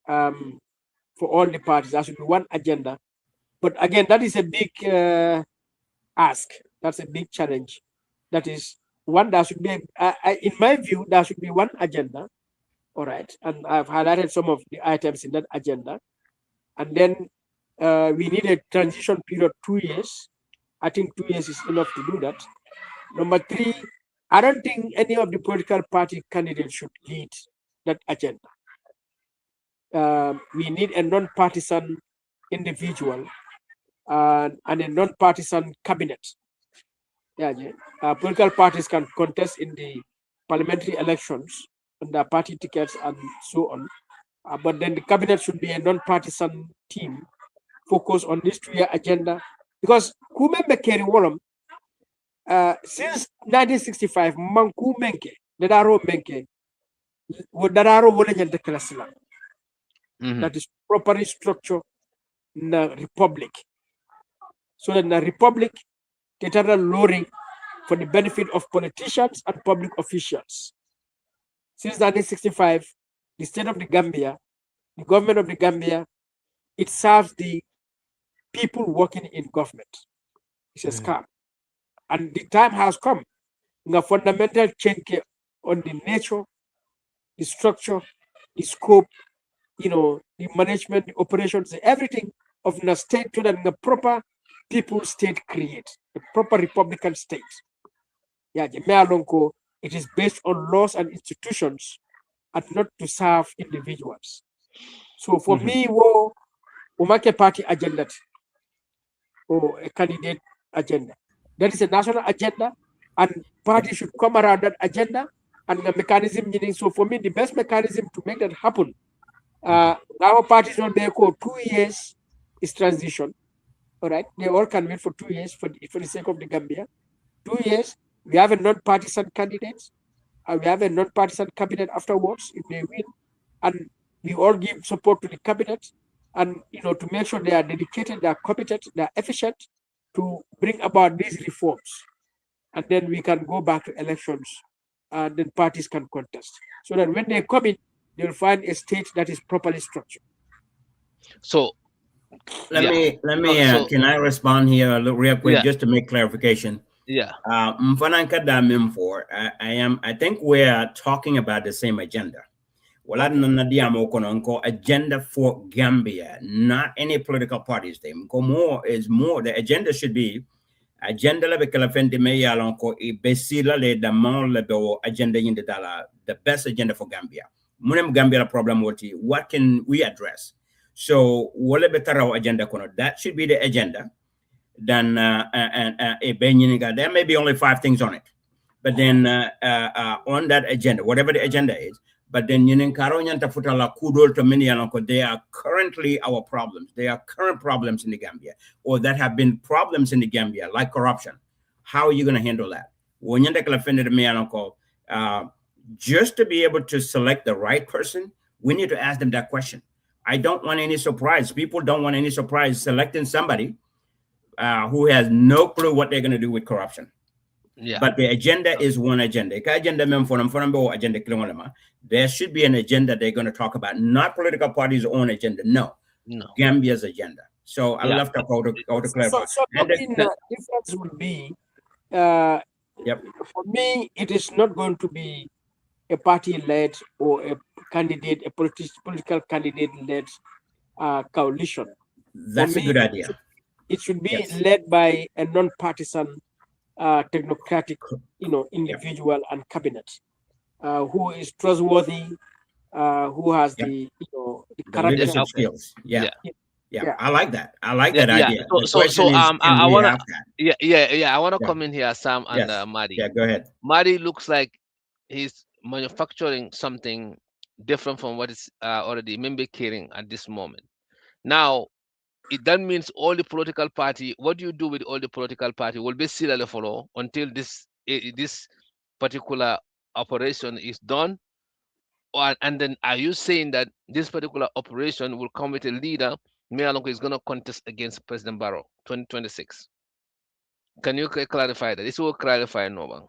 for all the parties. There should be one agenda. But again, that is a big ask. That's a big challenge. That is one that should be, in my view, there should be one agenda. All right. And I've highlighted some of the items in that agenda. And then we need a transition period, 2 years. I think 2 years is enough to do that. Number three, I don't think any of the political party candidates should lead that agenda. We need a non-partisan individual and a non-partisan cabinet. Yeah, political parties can contest in the parliamentary elections under party tickets and so on. But then the cabinet should be a non-partisan team focused on this 2-year agenda. Because Kumembe Keri Wolom, since 1965, Manku Menke, Dadaro Menke, Dadaro Wolen the Klasila. That is properly structured in the republic. So that the republic get a lowering for the benefit of politicians and public officials. Since 1965, the state of the Gambia, the government of the Gambia, it serves the people working in government. It's a scam. And the time has come. A fundamental change on the nature, the structure, the scope, the management, the operations, everything of the state, so that the proper people state create, a proper republican state. Yeah, it is based on laws and institutions and not to serve individuals. So for me, we make a party agenda or a candidate agenda. That is a national agenda, and parties should come around that agenda and the mechanism. So for me, the best mechanism to make that happen, our parties don't make 2 years is transition. All right, they all can wait for 2 years for the sake of the Gambia. 2 years, we have a non-partisan candidate, and we have a non-partisan cabinet afterwards if they win, and we all give support to the cabinet, and to make sure they are dedicated, they are committed, they are efficient to bring about these reforms, and then we can go back to elections, and then parties can contest, so that when they come in, they will find a state that is properly structured. So let me can I respond here a little real quick just to make clarification? Yeah. I think we're talking about the same agenda. Well, agenda for Gambia, not any political parties. The agenda should be agenda la be kala fende me yalon ko e besila le damon le do agenda yinde dala the best agenda for Gambia. Munem Gambia problem what can we address? So wole betara agenda kono, that should be the agenda. Then there may be only 5 things on it, but then on that agenda, whatever the agenda is, but then they are currently our problems. They are current problems in the Gambia, or that have been problems in the Gambia, like corruption. How are you going to handle that? Just to be able to select the right person, we need to ask them that question. I don't want any surprise. People don't want any surprise selecting somebody who has no clue what they're going to do with corruption. Yeah. But the agenda is one agenda. There should be an agenda they're going to talk about, not political parties' own agenda. No. Gambia's agenda. So I love to how to clarify. So the difference would be, for me, it is not going to be a party-led or a candidate, a political candidate-led coalition. That's a good idea. It should be led by a non-partisan, technocratic, individual and cabinet, who is trustworthy, who has the character, leadership skills. Yeah. I like that. I like that idea. I wanna I wanna come in here, Sam and Madi. Yeah, go ahead. Madi looks like he's manufacturing something different from what is already carrying at this moment. Now, that means all the political party. What do you do with all the political party? Will be still follow until this particular operation is done, and then are you saying that this particular operation will come with a leader? Mealonko is going to contest against President Barrow 2026. Can you clarify that? This will clarify no one.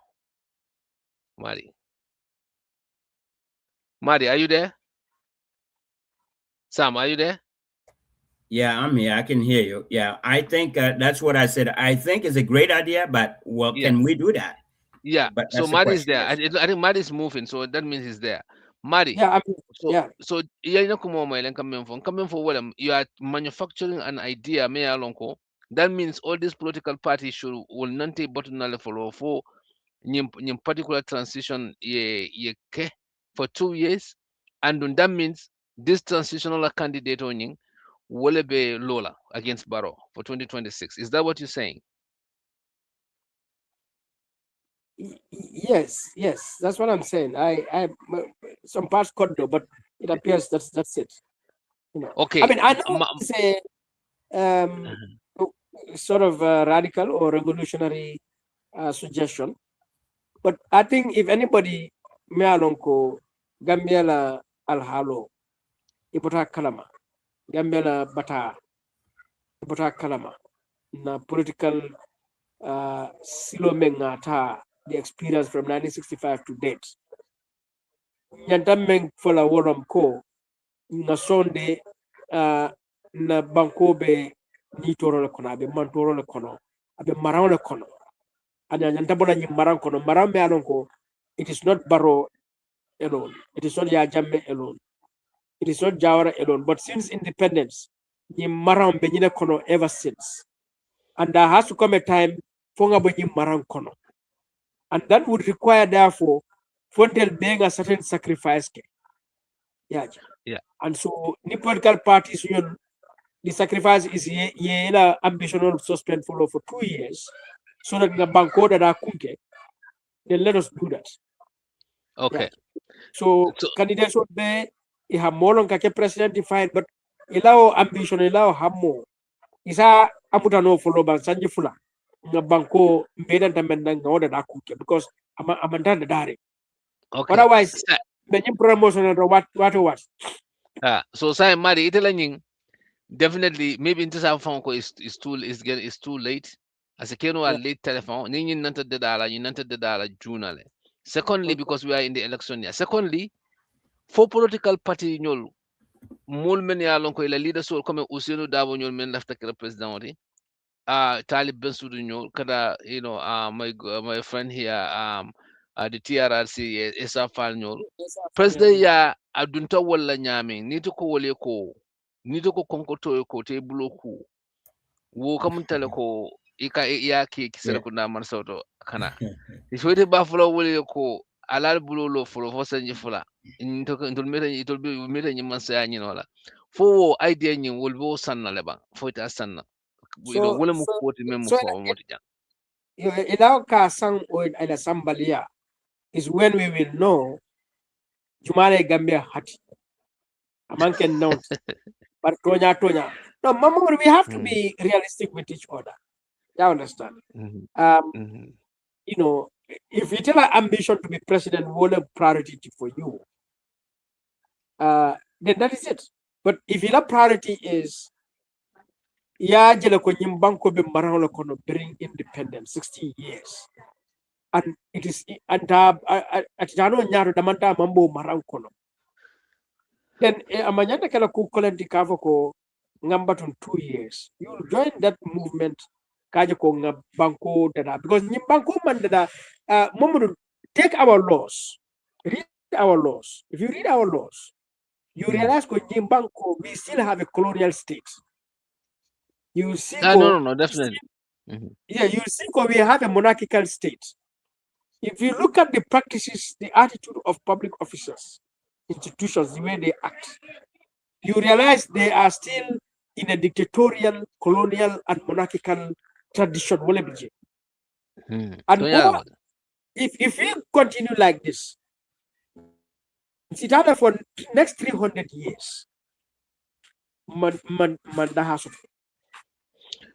Madi, are you there? Sam, are you there? Yeah, I'm here. I can hear you. Yeah, I think that's what I said. I think it's a great idea, but can we do that? Yeah. But so Madi is there. I think Madi is moving, so that means he's there. Madi. Yeah. So you coming for what you are manufacturing an idea, that means all these political parties will not take button follow for particular transition for 2 years, and that means this transitional candidate will be Lola against Barrow for 2026. Is that what you're saying? Yes, that's what I'm saying. I some parts could do, but it appears that's it. Okay. I mean, I know it's a sort of radical or revolutionary suggestion, but I think if anybody mealonko Gambia la alhalo ipota kalama, Gambia la bata ipota kalama na political silo mengata the experience from 1965 to date. Nyantameng fola worom ko na sonde na banko be ni toro le kono abe mantoro le kono abe maran le kono anya nyantabola nyi maran kono maran me alonko it is not Barrow alone, it is not Yajamme alone, it is not Jawara alone, but since independence nyi maran be nyina kono ever since, and there has to come a time fonga be nyi maran kono, and that would require therefore Fontel being a certain sacrifice. Yeah. And so the political parties, the sacrifice is ambition of suspend for 2 years, so that the banko that are cooking, then let us do that. Okay. Yeah. So candidates would be have more long president defined, but allow ambition, allow have more. Isa amutano follow ban sanjifula. The banko bedan tamendang order that cooking because I'm done the dari. Okay. Otherwise, the promotion and what? So say Madi itelang definitely maybe into some phone call is too late. As a keno late telephone, ninyi nanta de dala junale. Secondly, because we are in the election year. Secondly, for political party nyol mul men ya lon ko ila leader so comme Ousmane Dabo nyol men lafta kala president Talib Bensoudu nyol kada my friend here the TRRC Esa Fall nyol president ya adunta wala nyame ni to ko wole ko ni to ko konko to ko te bloku wo kam tele ko ika ya ki kisere kuna man soto kana ifoti ba fulo wuli ko alal bulo fulo fo sanji fula intol meta nyi man sa nyi nola fo idea nyi wol bo sanna le ba fo ta sanna So wala mu so koti memo so fo mo ti jang in our case, in Sambalia is when we will know Jumale Gambia Hati. A man can know, but Tonya. No, Mama, we have to be realistic with each other. You understand? Um, you know, if you tell our ambition to be president, what a priority for you, then that is it. But if your priority is ya jele ko nyimbanko be maralo kono bring independence 60 years, and it is and atano nyaro damanta mambo marankono, then amanyanda kala ku kolenti kavo ko ngambatun 2 years you will join that movement kaje ko ngabanko dada, because nyimbanko man dada. Momodou, take our laws, read our laws. If you read our laws, you realize ko nyimbanko we still have a colonial state. You see no definitely yeah, you see we have a monarchical state. If you look at the practices, the attitude of public officers, institutions, the way they act, you realize they are still in a dictatorial, colonial, and monarchical tradition. And more, if we continue like this, Sitana for next 300 years,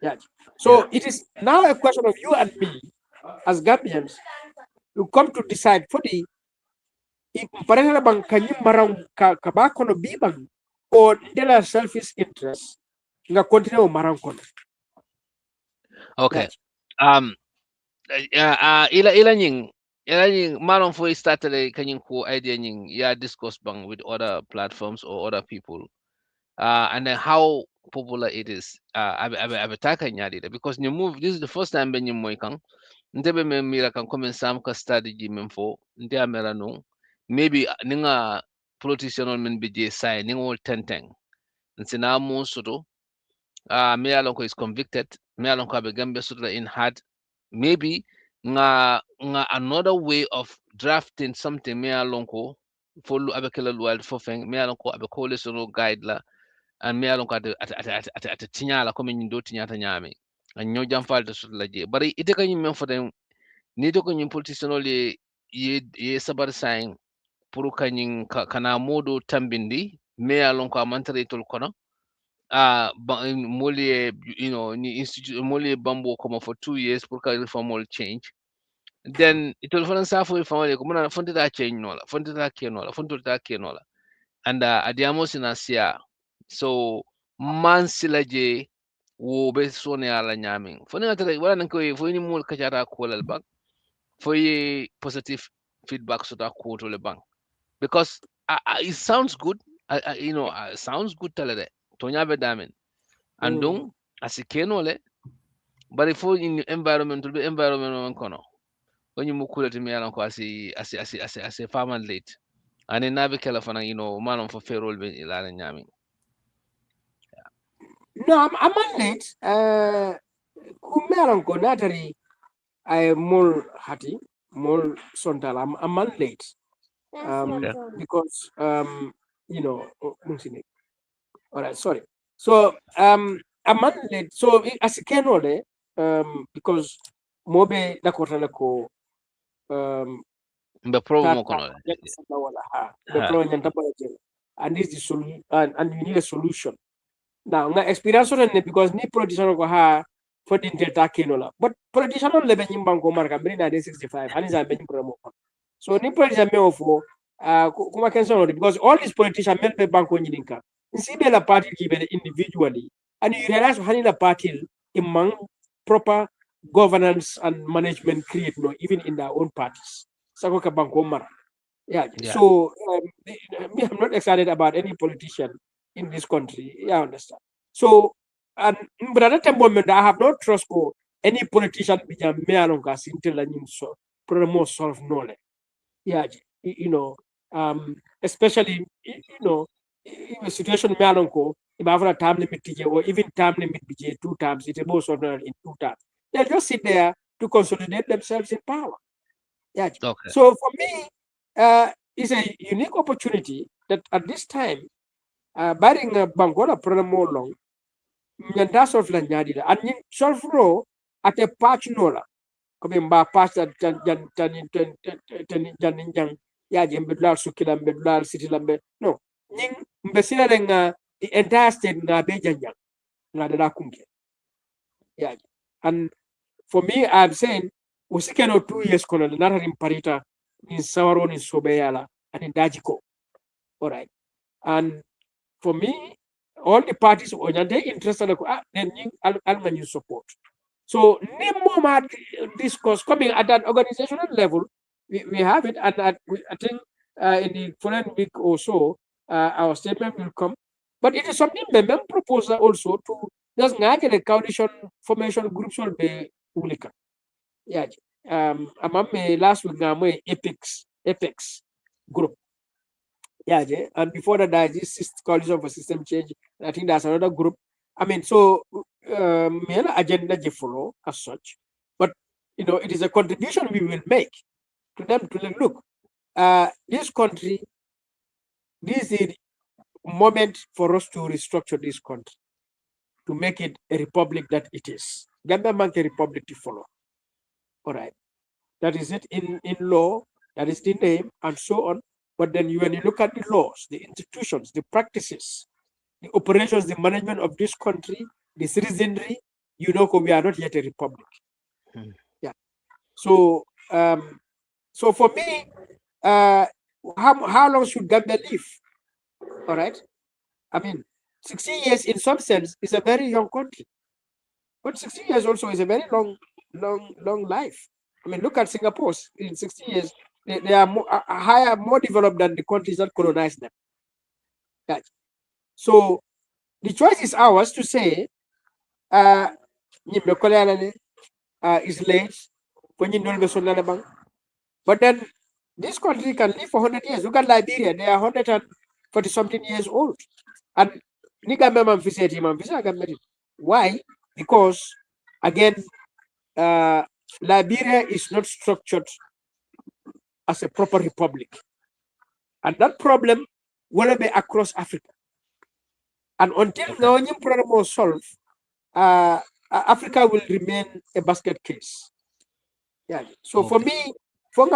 yeah. So it is now a question of you and me, as Gambians, to come to decide for the parang bang kanyang marang kabako no bibang or dela selfish interest nga continue marang kono. okay ila nying malon fo started kanyang ko idea nying ya discuss bang with other platforms or other people and then how popular it is abe taka nyadi because you move this is the first time ben you moy kan ndebe me mira kan come sam ka strategy men fo ndi amera no maybe ninga politician on men bije sai ninga wol tenteng nsina mo soto me alon ko is convicted me alon ko abe gambe soto in hard maybe nga another way of drafting something me alon ko follow abe kala luwal fo feng me alon ko abe coalition guide la and me alon ko ata tinyala ko min do tinyata nyame an nyo jam falta soto la je bari ite kanyum men fo ni to ko nyim politician ye sabar sain pour kanyin kana modo tambindi me alon ko amantare tol kono moli ni institute moli bambo como for 2 years pour ka reform all change then itol fana safo famale ko mona fonte da change nola fonte da ke nola fonte da ke nola and adiamo sinasia so man silaje wo be sone ala nyamin foni ngata wala nan ko fo ni mol kachara ko lal bak fo ye positive feedback so da ko to le bank because it sounds good sounds good talade to nyabe damen andung asikenole bari fo in environment be environment on kono woni mu kulati mi yalan ko asi faman late ani nabe kala fana manon fo ferol be ilala nyami No, I'm late. Kumeron ko natari I mol hati mol sontal. I'm late. okay Because all right, sorry. So I'm late. So as kenole because mobe dakota ko mbe problem tata kono the problem and this is solution and you need a solution. Now, nga experience on because ni politician ko ha for the delta kenola. But politician on lebe nyimba ko marka mbiri na 65 hani za benyi promo. So ni politician me ofo kuma kenso because all these politicians mel be banko nyidinka. Nsibe la party given individually and you realize hani la party among proper governance and management create no even in their own parties. Sako ka banko mara. Yeah. So I'm not excited about any politician in this country. Yeah, I understand. So, and but at that moment, I have no trust for any politician which are mealonga sintel and so promo solve knowledge. Yeah, especially in a situation mealongo, if I have a time limit or even time limit BJ 2 times, it's a most of in 2 times. they'll just sit there to consolidate themselves in power. Yeah. Okay. So for me, it's a unique opportunity that at this time, barring Bangola program long, nyanda solve la nyadi la, and solve ro at a patch nola. Kami mba patch that janin jang ya jembe dulal sukila mbe dulal city lambe. No, nying mbe sila nga the entire state nga be janjang nga dada kumke. Yeah. And for me, I'm saying, usikeno 2 years kono nara rimparita in Sawaro in Sobeyala and in Dajiko. All right. And for me, all the parties are they interested then you support. So Nemo discourse coming at an organizational level, we have it, and I think in the following week or so, our statement will come. But it is something the member proposal also to just get a coalition formation groups will be ulika. Yeah. Among me last week now Apex group. Yeah, and before that, there is this coalition for system change. I think that's another group. I mean, so agenda they follow as such, but it is a contribution we will make to them to look. This country, this is the moment for us to restructure this country to make it a republic that it is. Gambia Bank a republic to follow. All right, that is it in law. That is the name and so on. But then when you look at the laws, the institutions, the practices, the operations, the management of this country, the citizenry, we are not yet a republic. Yeah. So so for me, how long should Gambia live? All right. I mean, 60 years in some sense is a very young country. But 60 years also is a very long life. I mean, look at Singapore. In 60 years, they are higher, more developed than the countries that colonized them. Yeah. So the choice is ours to say, is late, but then this country can live for 100 years. Look at Liberia, they are 140 something years old. And why? Because, again, Liberia is not structured as a proper republic. And that problem will be across Africa. And until now, the problem was solved, Africa will remain a basket case. Yeah. So for me, look,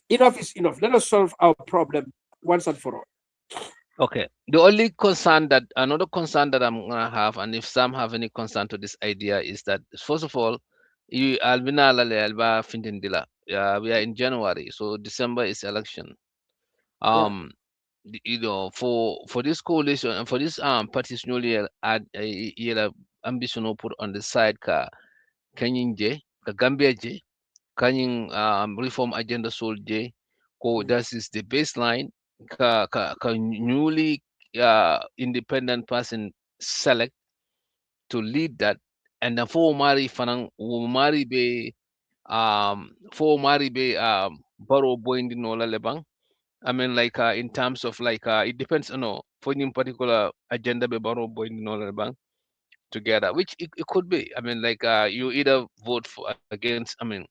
enough is enough. Let us solve our problem once and for all. Okay. Another concern that I'm gonna have, and if some have any concern to this idea, is that first of all, you Albina Lale Alba Fintindila. Yeah, we are in January, so December is election. Yeah. For this coalition and for this parties newly add a ambition put on the side Kenyan J, the Gambia J, Kenyan reform agenda soul J, that is the baseline. Newly independent person select to lead that, and then for Mari be Barrow boy in Nola Lebang. I mean, like in terms of like it depends on for any particular agenda be Barrow boy in Nola Lebang together, which it could be. I mean, like you either vote for against. I mean,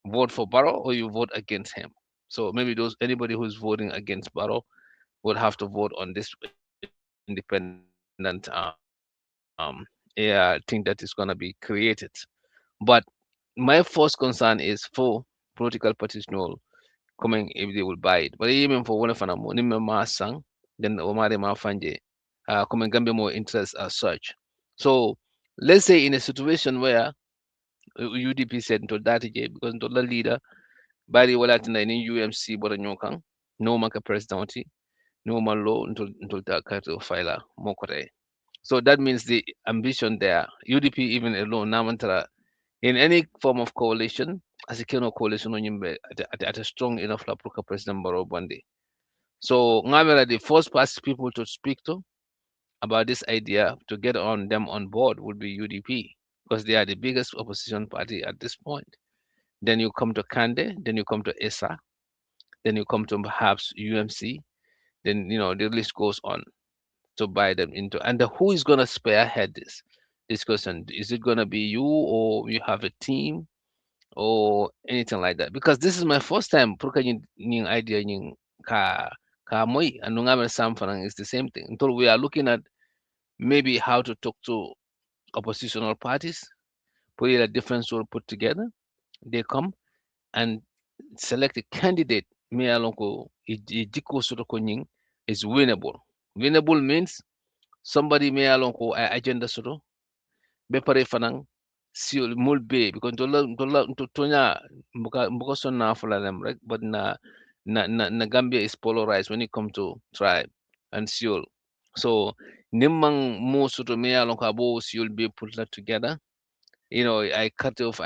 vote for Barrow or you vote against him. So maybe anybody who's voting against Barrow would have to vote on this independent thing that is going to be created. But my first concern is for political parties no coming if they will buy it. But even for one of them, ni me ma sang then omare ma fanje coming Gambia more interest as such. So let's say in a situation where UDP said into that because into the leader bari wala tina in UMC bora nyokan no maka president no man law into the kato filer mokore. So that means the ambition there, UDP even alone, Namantara, in any form of coalition, as a Keno coalition on Yimbe at a strong enough la Pruka President Barrow Bandi. So Ngamela, the first past people to speak to about this idea to get on them on board would be UDP because they are the biggest opposition party at this point. Then you come to Kande, then you come to ESA, then you come to perhaps UMC, then the list goes on to buy them into. And who is going to spearhead this? discussion? Is it gonna be you or you have a team or anything like that? Because this is my first time pour que ñu idea ñu ka moy anu nga sam farang is the same thing. Until we are looking at maybe how to talk to oppositional parties, put a different sort put together. They come and select a candidate me alonko diko soto ko nying is winnable. Winnable means somebody me alonko agenda soto be pare fanang si mul be because dola to tonya mbuka sonna fula them right but na Gambia is polarized when it come to tribe and Seoul. So nimmang mo soto me alonko abo Seoul be put that together. I cut off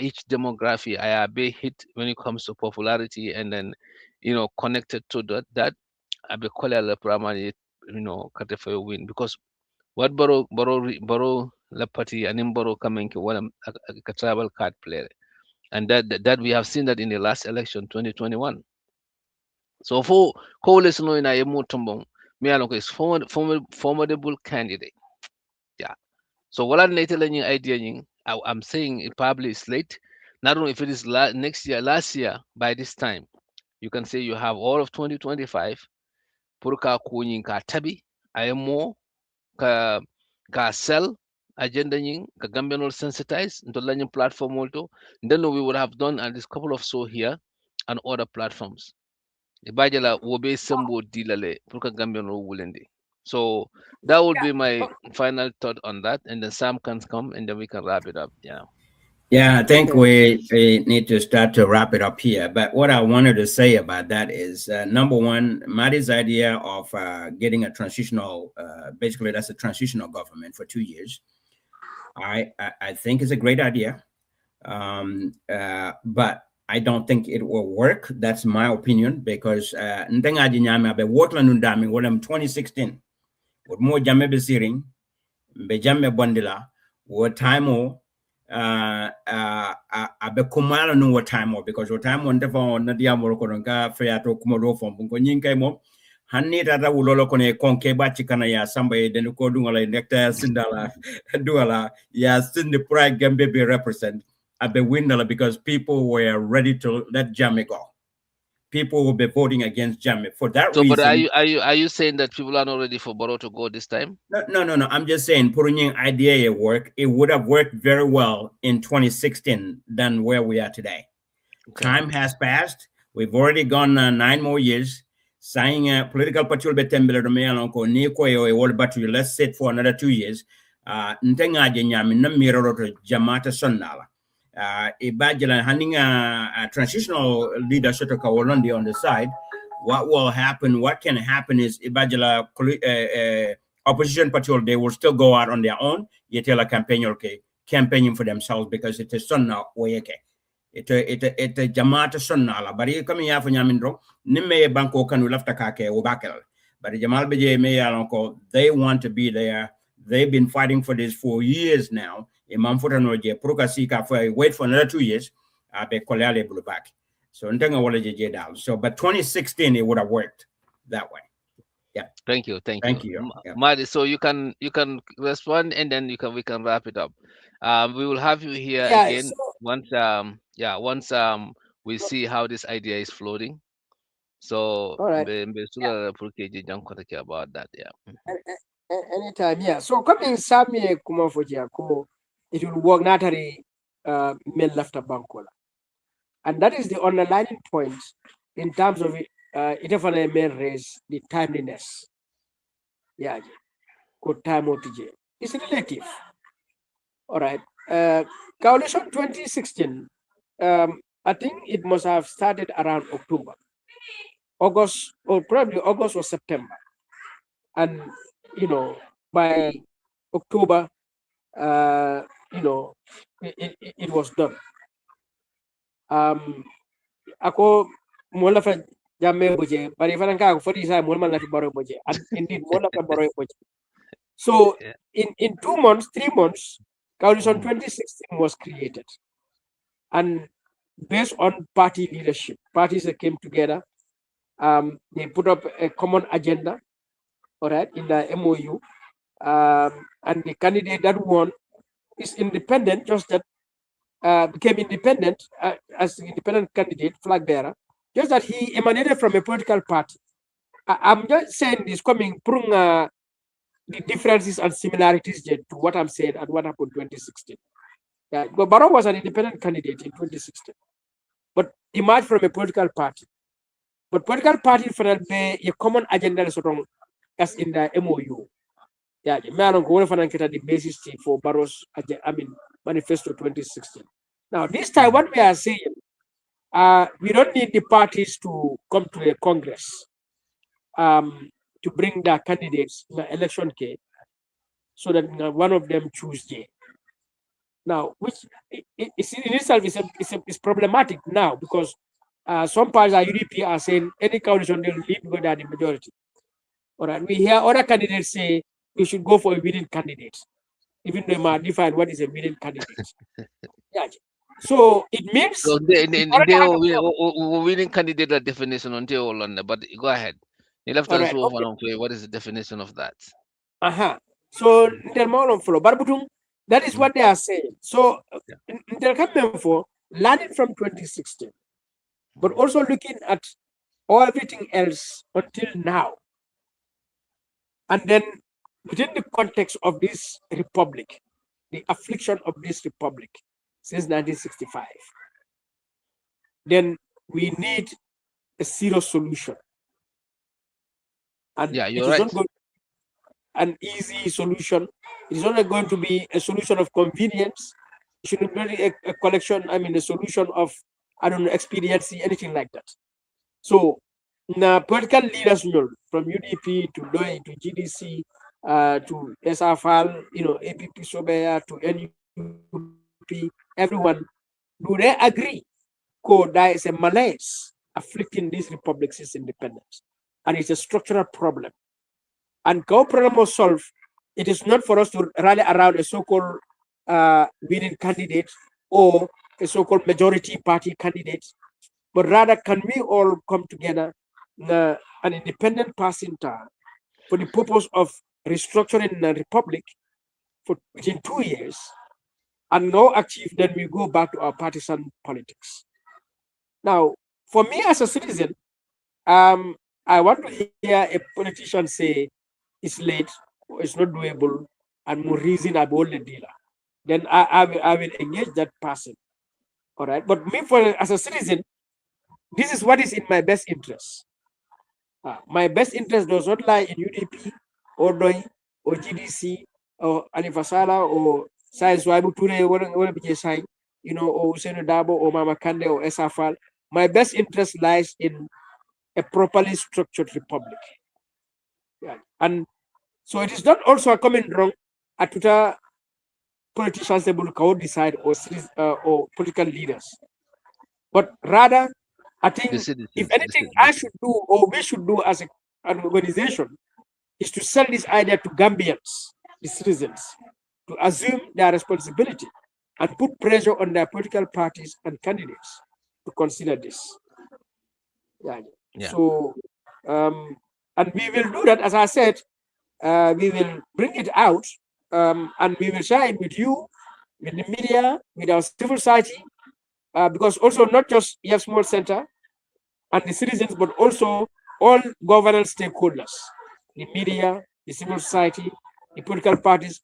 each demography I be hit when it comes to popularity and then connected to that I be call the primary cut for a win because what Barrow la party and in Barrow coming to one a tribal card player and that we have seen that in the last election 2021. So for coalition no ina emu tumbong me along is formidable candidate. Yeah. So what I'm telling idea I'm saying it probably is late. Not only if it is next year, last year by this time, you can say you have all of 2025. Purka kuning ka tabi, ayamo ka sell agenda yin ka Gambian will sensitize into learning platform also. Then we would have done at least couple of so here and other platforms. Ibajala wobe sembo dilale purka Gambian will wulende. So that would be my final thought on that, and then Sam can come, and then we can wrap it up. Yeah. Yeah, I think Okay. we need to start to wrap it up here. But what I wanted to say about that is number one, Madi's idea of getting a transitional, basically, that's a transitional government for 2 years. I think is a great idea. But I don't think it will work. That's my opinion because ntenga jinyame abe wotla nundami wolem 2016 with more jamme besiring be jamme bondila wo time abe kumala no wo time because wo time on defa na diamo ko nga feato kumodo fom ko nyinkai mo hanni tata wulolo ko ne konke ba cikana ya samba e den ko dungala nekta sindala duala ya sindi pride gambe be represent abe windala because people were ready to let Jammeh go. People will be voting against Jammeh for that So, but are reason. you saying that people are not ready for Barrow to go this time? No. I'm just saying, putting in idea at work, it would have worked very well in 2016 than where we are today. Okay. Time has passed. We've already gone 9 more years. Saying political patrol betembele do me alonko ni ko yo e wol battery. Let's sit for another 2 years. Ntenga je nyami na miroro to jamata sonnala. Ibajala handing a transitional leadership to Kawalondi on the side. What will happen? What can happen is Ibajala opposition patrol, they will still go out on their own. You tell a campaign, okay, campaigning for themselves because it is son now. It Jamata son nala. But you come here for Yamindro, Nimme Banco can left a kake or bakel. But the Jamal Beje Mayalonko, they want to be there. They've been fighting for this for years now. Imamfutanoje, Prokasika for wait for another 2 years. I be Kolale blew back. So Ntenga Walaje down. So but 2016 it would have worked that way. Yeah. Thank you. Thank you. Yeah. Madi. So you can respond, and then we can wrap it up. We will have you here Yeah. again So, once we see how this idea is floating. So all right. about that. Yeah. Anytime. Yeah. So coming Sami Kumafoja, it will work natari men left a bankola. And that is the underlining point in terms of it definitely may raise the timeliness. Yeah. Good time OTJ. It's relative. All right. Coalition 2016, I think it must have started around October, August, or probably August or September. And, by October, it was done. Ako mola fa jamme boje, but if I can for this time, mola Barrow boje, and indeed mola fa Barrow boje. So in 2 months, 3 months, Coalition 2016 was created. And based on party leadership, parties that came together, they put up a common agenda, all right, in the MOU, and the candidate that won is independent, just that became independent as an independent candidate, flag bearer, just that he emanated from a political party. I'm just saying this coming from the differences and similarities to what I'm saying and what happened in 2016. Yeah, but Barrow was an independent candidate in 2016, but emerged from a political party. But political party for a common agenda as in the MOU. Yeah, me along go for the basis for Barrow's manifesto 2016. Now this time what we are saying, we don't need the parties to come to a congress to bring their candidates in the election case, so that one of them choose J. Now, which is in itself is problematic now, because some parties are UDP are saying any coalition they will lead because they are the majority. All right, we hear other candidates say we should go for a winning candidate, even though they might define what is a winning candidate. Yeah. So it means So they winning candidate definition on the but go ahead. You left us okay. What is the definition of that? So that is what they are saying. So they're coming for learning from 2016, but also looking at everything else until now. And then within the context of this republic, the affliction of this republic since 1965, then we need a serious solution. And yeah, you're it is right. not going to be an easy solution. It is not going to be a solution of convenience. It should not be a collection, a solution of, expediency, anything like that. So, the political leaders from UDP to DOI to GDC to SFL, APP Sobea to NUP, everyone, do they agree? There is a malaise afflicting this republic since independence, and it's a structural problem. And how problem was solved, it is not for us to rally around a so-called winning candidate or a so-called majority party candidate, but rather can we all come together an independent person for the purpose of restructuring the republic within 2 years, and now achieve, then we go back to our partisan politics. Now, for me as a citizen, I want to hear a politician say it's late, or it's not doable, and more reason about the dealer. Then I will engage that person. All right. But me, as a citizen, this is what is in my best interest. My best interest does not lie in UDP or DOI or GDC or Alifasala or Science Waibu Ture or Usenu Dabo or Mama Kande or SFL. My best interest lies in a properly structured republic. Yeah. And so it is not also a common wrong at politicians able to decide or political leaders, but rather I think if anything I should do or we should do as an organization is to sell this idea to Gambians, the citizens, to assume their responsibility and put pressure on their political parties and candidates to consider this. Yeah. So, and we will do that, as I said, we will bring it out and we will share it with you, with the media, with our civil society, because also not just EF Small Center and the citizens, but also all governance stakeholders, the media, the civil society, the political parties.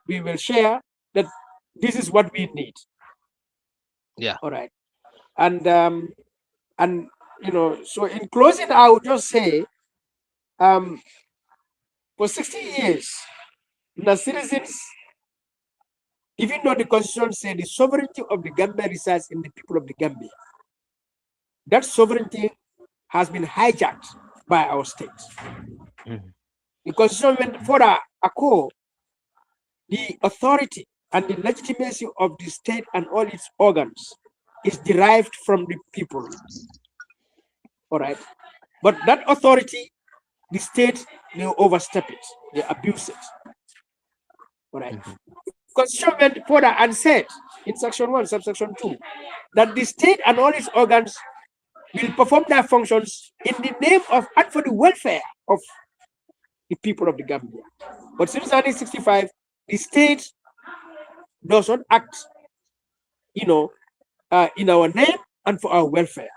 We will share that this is what we need. Yeah. All right. And so in closing, I would just say, for 60 years, the citizens, even though the constitution said the sovereignty of the Gambia resides in the people of the Gambia, that sovereignty has been hijacked by our state. The constitution went for a core, the authority and the legitimacy of the state and all its organs is derived from the people. All right. But that authority, the state may overstep it, they abuse it. All right. Constitution went further and said in section 1, subsection 2, that the state and all its organs will perform their functions in the name of and for the welfare of the people of the Gambia. But since 1965, the state does not act, you know, in our name and for our welfare.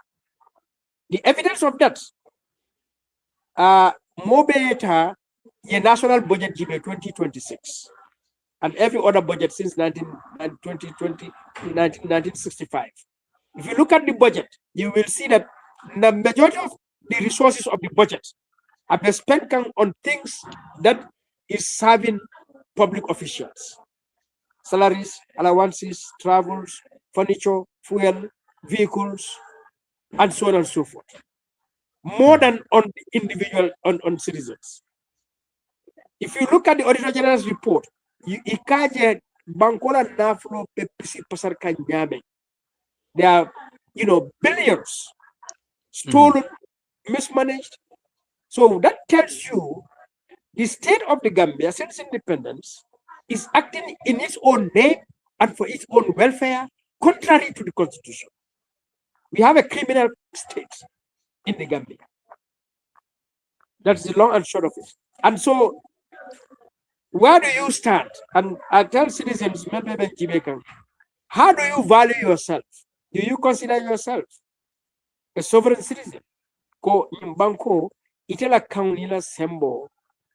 The evidence of that, Mobeta, the national budget GB 2026, and every other budget since 1965. If you look at the budget, you will see that the majority of the resources of the budget are been spent on things that is serving public officials. Salaries, allowances, travels, furniture, fuel, vehicles, and so on and so forth. More than on individual, on citizens. If you look at the Auditor General's report, you ikaje bankola naflo pepisi pasar kanyame. There are, billions stolen, mismanaged. So that tells you the state of the Gambia since independence is acting in its own name and for its own welfare, contrary to the constitution. We have a criminal state in the Gambia. That's the long and short of it. And so, where do you stand? And I tell citizens, how do you value yourself? Do you consider yourself a sovereign citizen? Ko banko itela kaunila sembo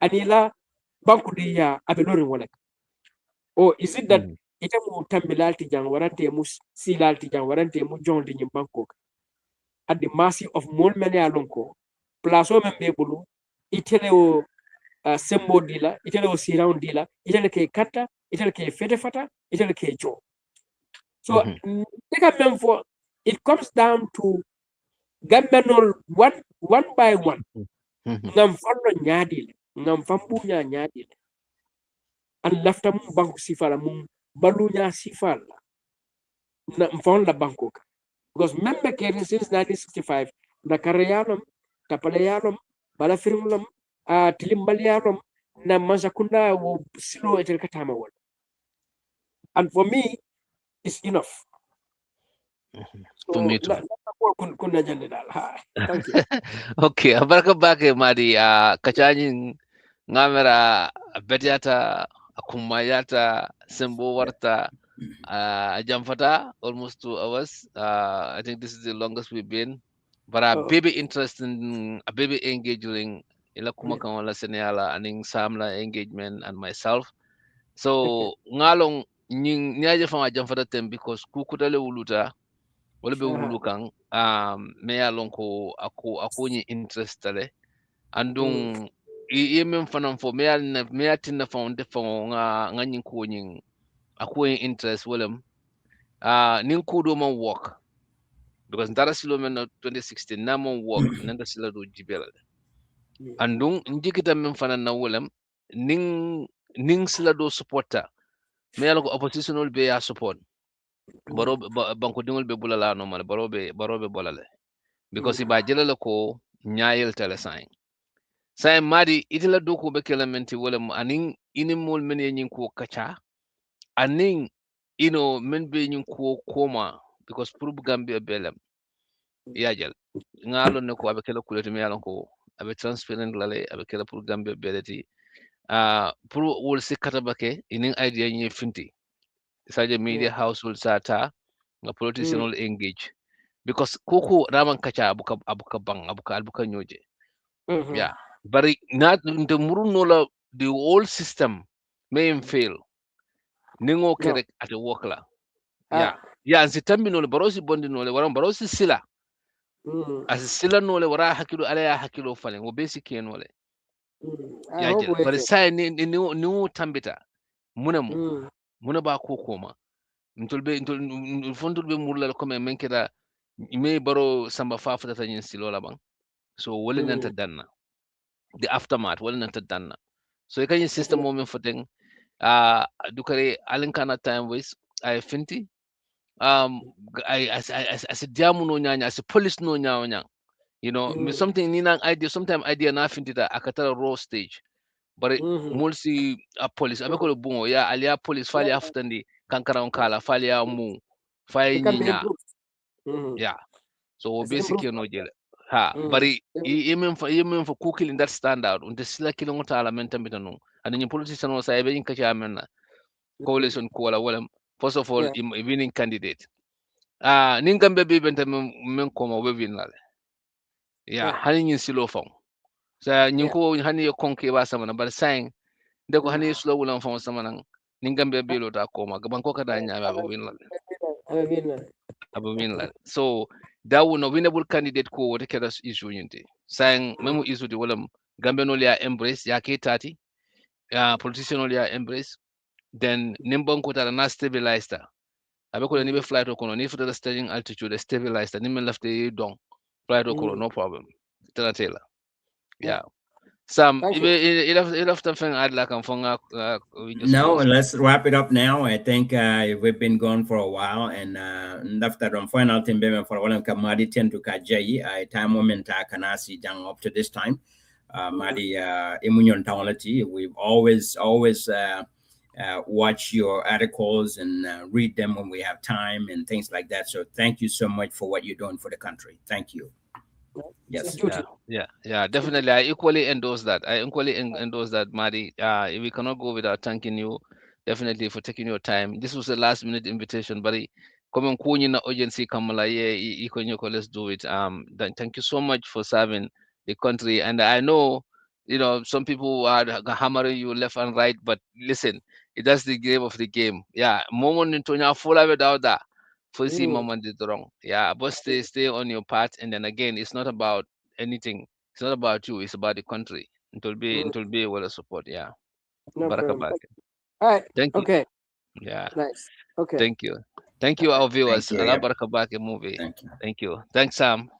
anila banku dia abelori wala. Or is it that itemu tambilalti jang warante mu silalti jang warante mu jondi banko at the mercy of more many alonko plaso membe bulu itele o sembo dila itele o siraun dila itele ke kata itele ke fete fata itele ke jo. So take a mem for it comes down to Gambenol one by one. Ngam fallo nyaadile ngam fambunya nyaadile and lafta mum banku sifala mum balunya sifala na mfon la banko because membe keri since 1965 na karayalom tapalayanum bala firmulam tilimbaliyanum na mazakunda wo silo etel katama wala. And for me it's enough. So, for me too. Thank you. Okay, abaraka bake Madi kachanyin ngamera betiata akumayata sembo warta jamfata almost 2 hours. I think this is the longest we've been, but a baby interesting, a baby engaging ila kuma kan wala senyala aning samla engagement and myself. So ngalong nying nyaje fama jamfata tem because kukutale wuluta wala be wulu kan me ya lon ko ako ni interest tale andung yemen fanan fo me ya tinna fon de fon nga nyin ko nyin ako yin interest wala nin ko do man work because ndara silo men na 2016 na man work nanda sila do jibela andung njikita men fanan na wala nin sila do supporta me ya ko oppositional be ya support baro banko dingol be bulala no man barobe bolale because iba jelala ko nyaayel tele sai Madi itila doko be kelamenti wala anin inin mol men yin ko kacha anin men be yin ko koma because pour Gambia belem yajal ngalo ne ko abe kala kuleti me yalon ko abe transparent lale abe kala pour Gambia beleti pour wol sikata bake inin idea yin finti saje media household sata nga politician will engage because koko raman kacha abuka bang abuka nyoje yeah but not the murunola the whole system may fail ningo kerek at the workla yeah nsitambi nole barosi bondi nole waran barosi sila as sila nole wara hakilu ala ya hakilu falen wo basic nole yeah jel but sai ni tambita muna ba koko ma ntol fondol be murla ko men keda me baro samba fafuta tan yin silo bang so wala nanta danna the aftermath wala nanta danna so kan yin system mo men foten dukare alin kana time waste I finti I as a diamu no nyanya as a police no nyanya something ni nang idea sometimes idea na finti da akatara raw stage but mulsi a police abeko bungo ya alia police fali aftandi kankara on kala fali ya mu fay nyinya yeah so basically no jele bari yemen fa kukil in that standard unte sila kilo ngota ala men tambita no and your politician was I being Kachamena coalition kola wala first of all Yeah. winning candidate. Ningambe bibenta men koma webin la. Yeah, Yeah. hani nyin silo fong. Sa nyin Yeah. ko hani yo konke ba sama na bar saying de ko Mm. hani slow wulan fong sama nan ningambe bilo ta koma gaban ko kada nya ba win la. I mean, Abu win la. So that will no winnable candidate ko wote kada issue nyinte. Saying memu issue di wala gambe no ya embrace ya ke tati. Politician no ya embrace then nimbon ko tara na stabilize ta. Abe ko ni be flight ko no ni futa staging altitude stabilize ta ni men lafte don flight ko no problem. Tara tela. yeah. Yeah. Sam, Thank you. il have something I'd like from we just No, close. let's wrap it up now. I think we've been gone for a while, and after the final thing, for one Madi tend to Kajai, I time moment Kanasi down up to this time. Madi Imunyon Tawnality. We've always watch your articles and read them when we have time and things like that. So thank you so much for what you're doing for the country. Thank you. It's a Yes. duty. Yeah, It's a duty. definitely. I equally endorse that. I equally endorse that, Madi. We cannot go without thanking you, definitely, for taking your time. This was a last minute invitation, but come on, kuni na urgency, Kamala, yeah, let's do it. Thank you so much for serving the country. And I know, some people are hammering you left and right, but listen, that's the game of the game. Yeah, moment into full of it out there. For see Mm. moment did wrong. Yeah, but stay on your path, and then again, it's not about anything. It's not about you. It's about the country. Mm. It will be well support. Yeah. No Baraka problem. back. All right. Thank you. Okay. Yeah. Nice. Okay. Thank you. Thank All you, right. our Thank viewers. you. Allah Yep. Baraka back movie. Thank you. Thank you. Thanks, Sam.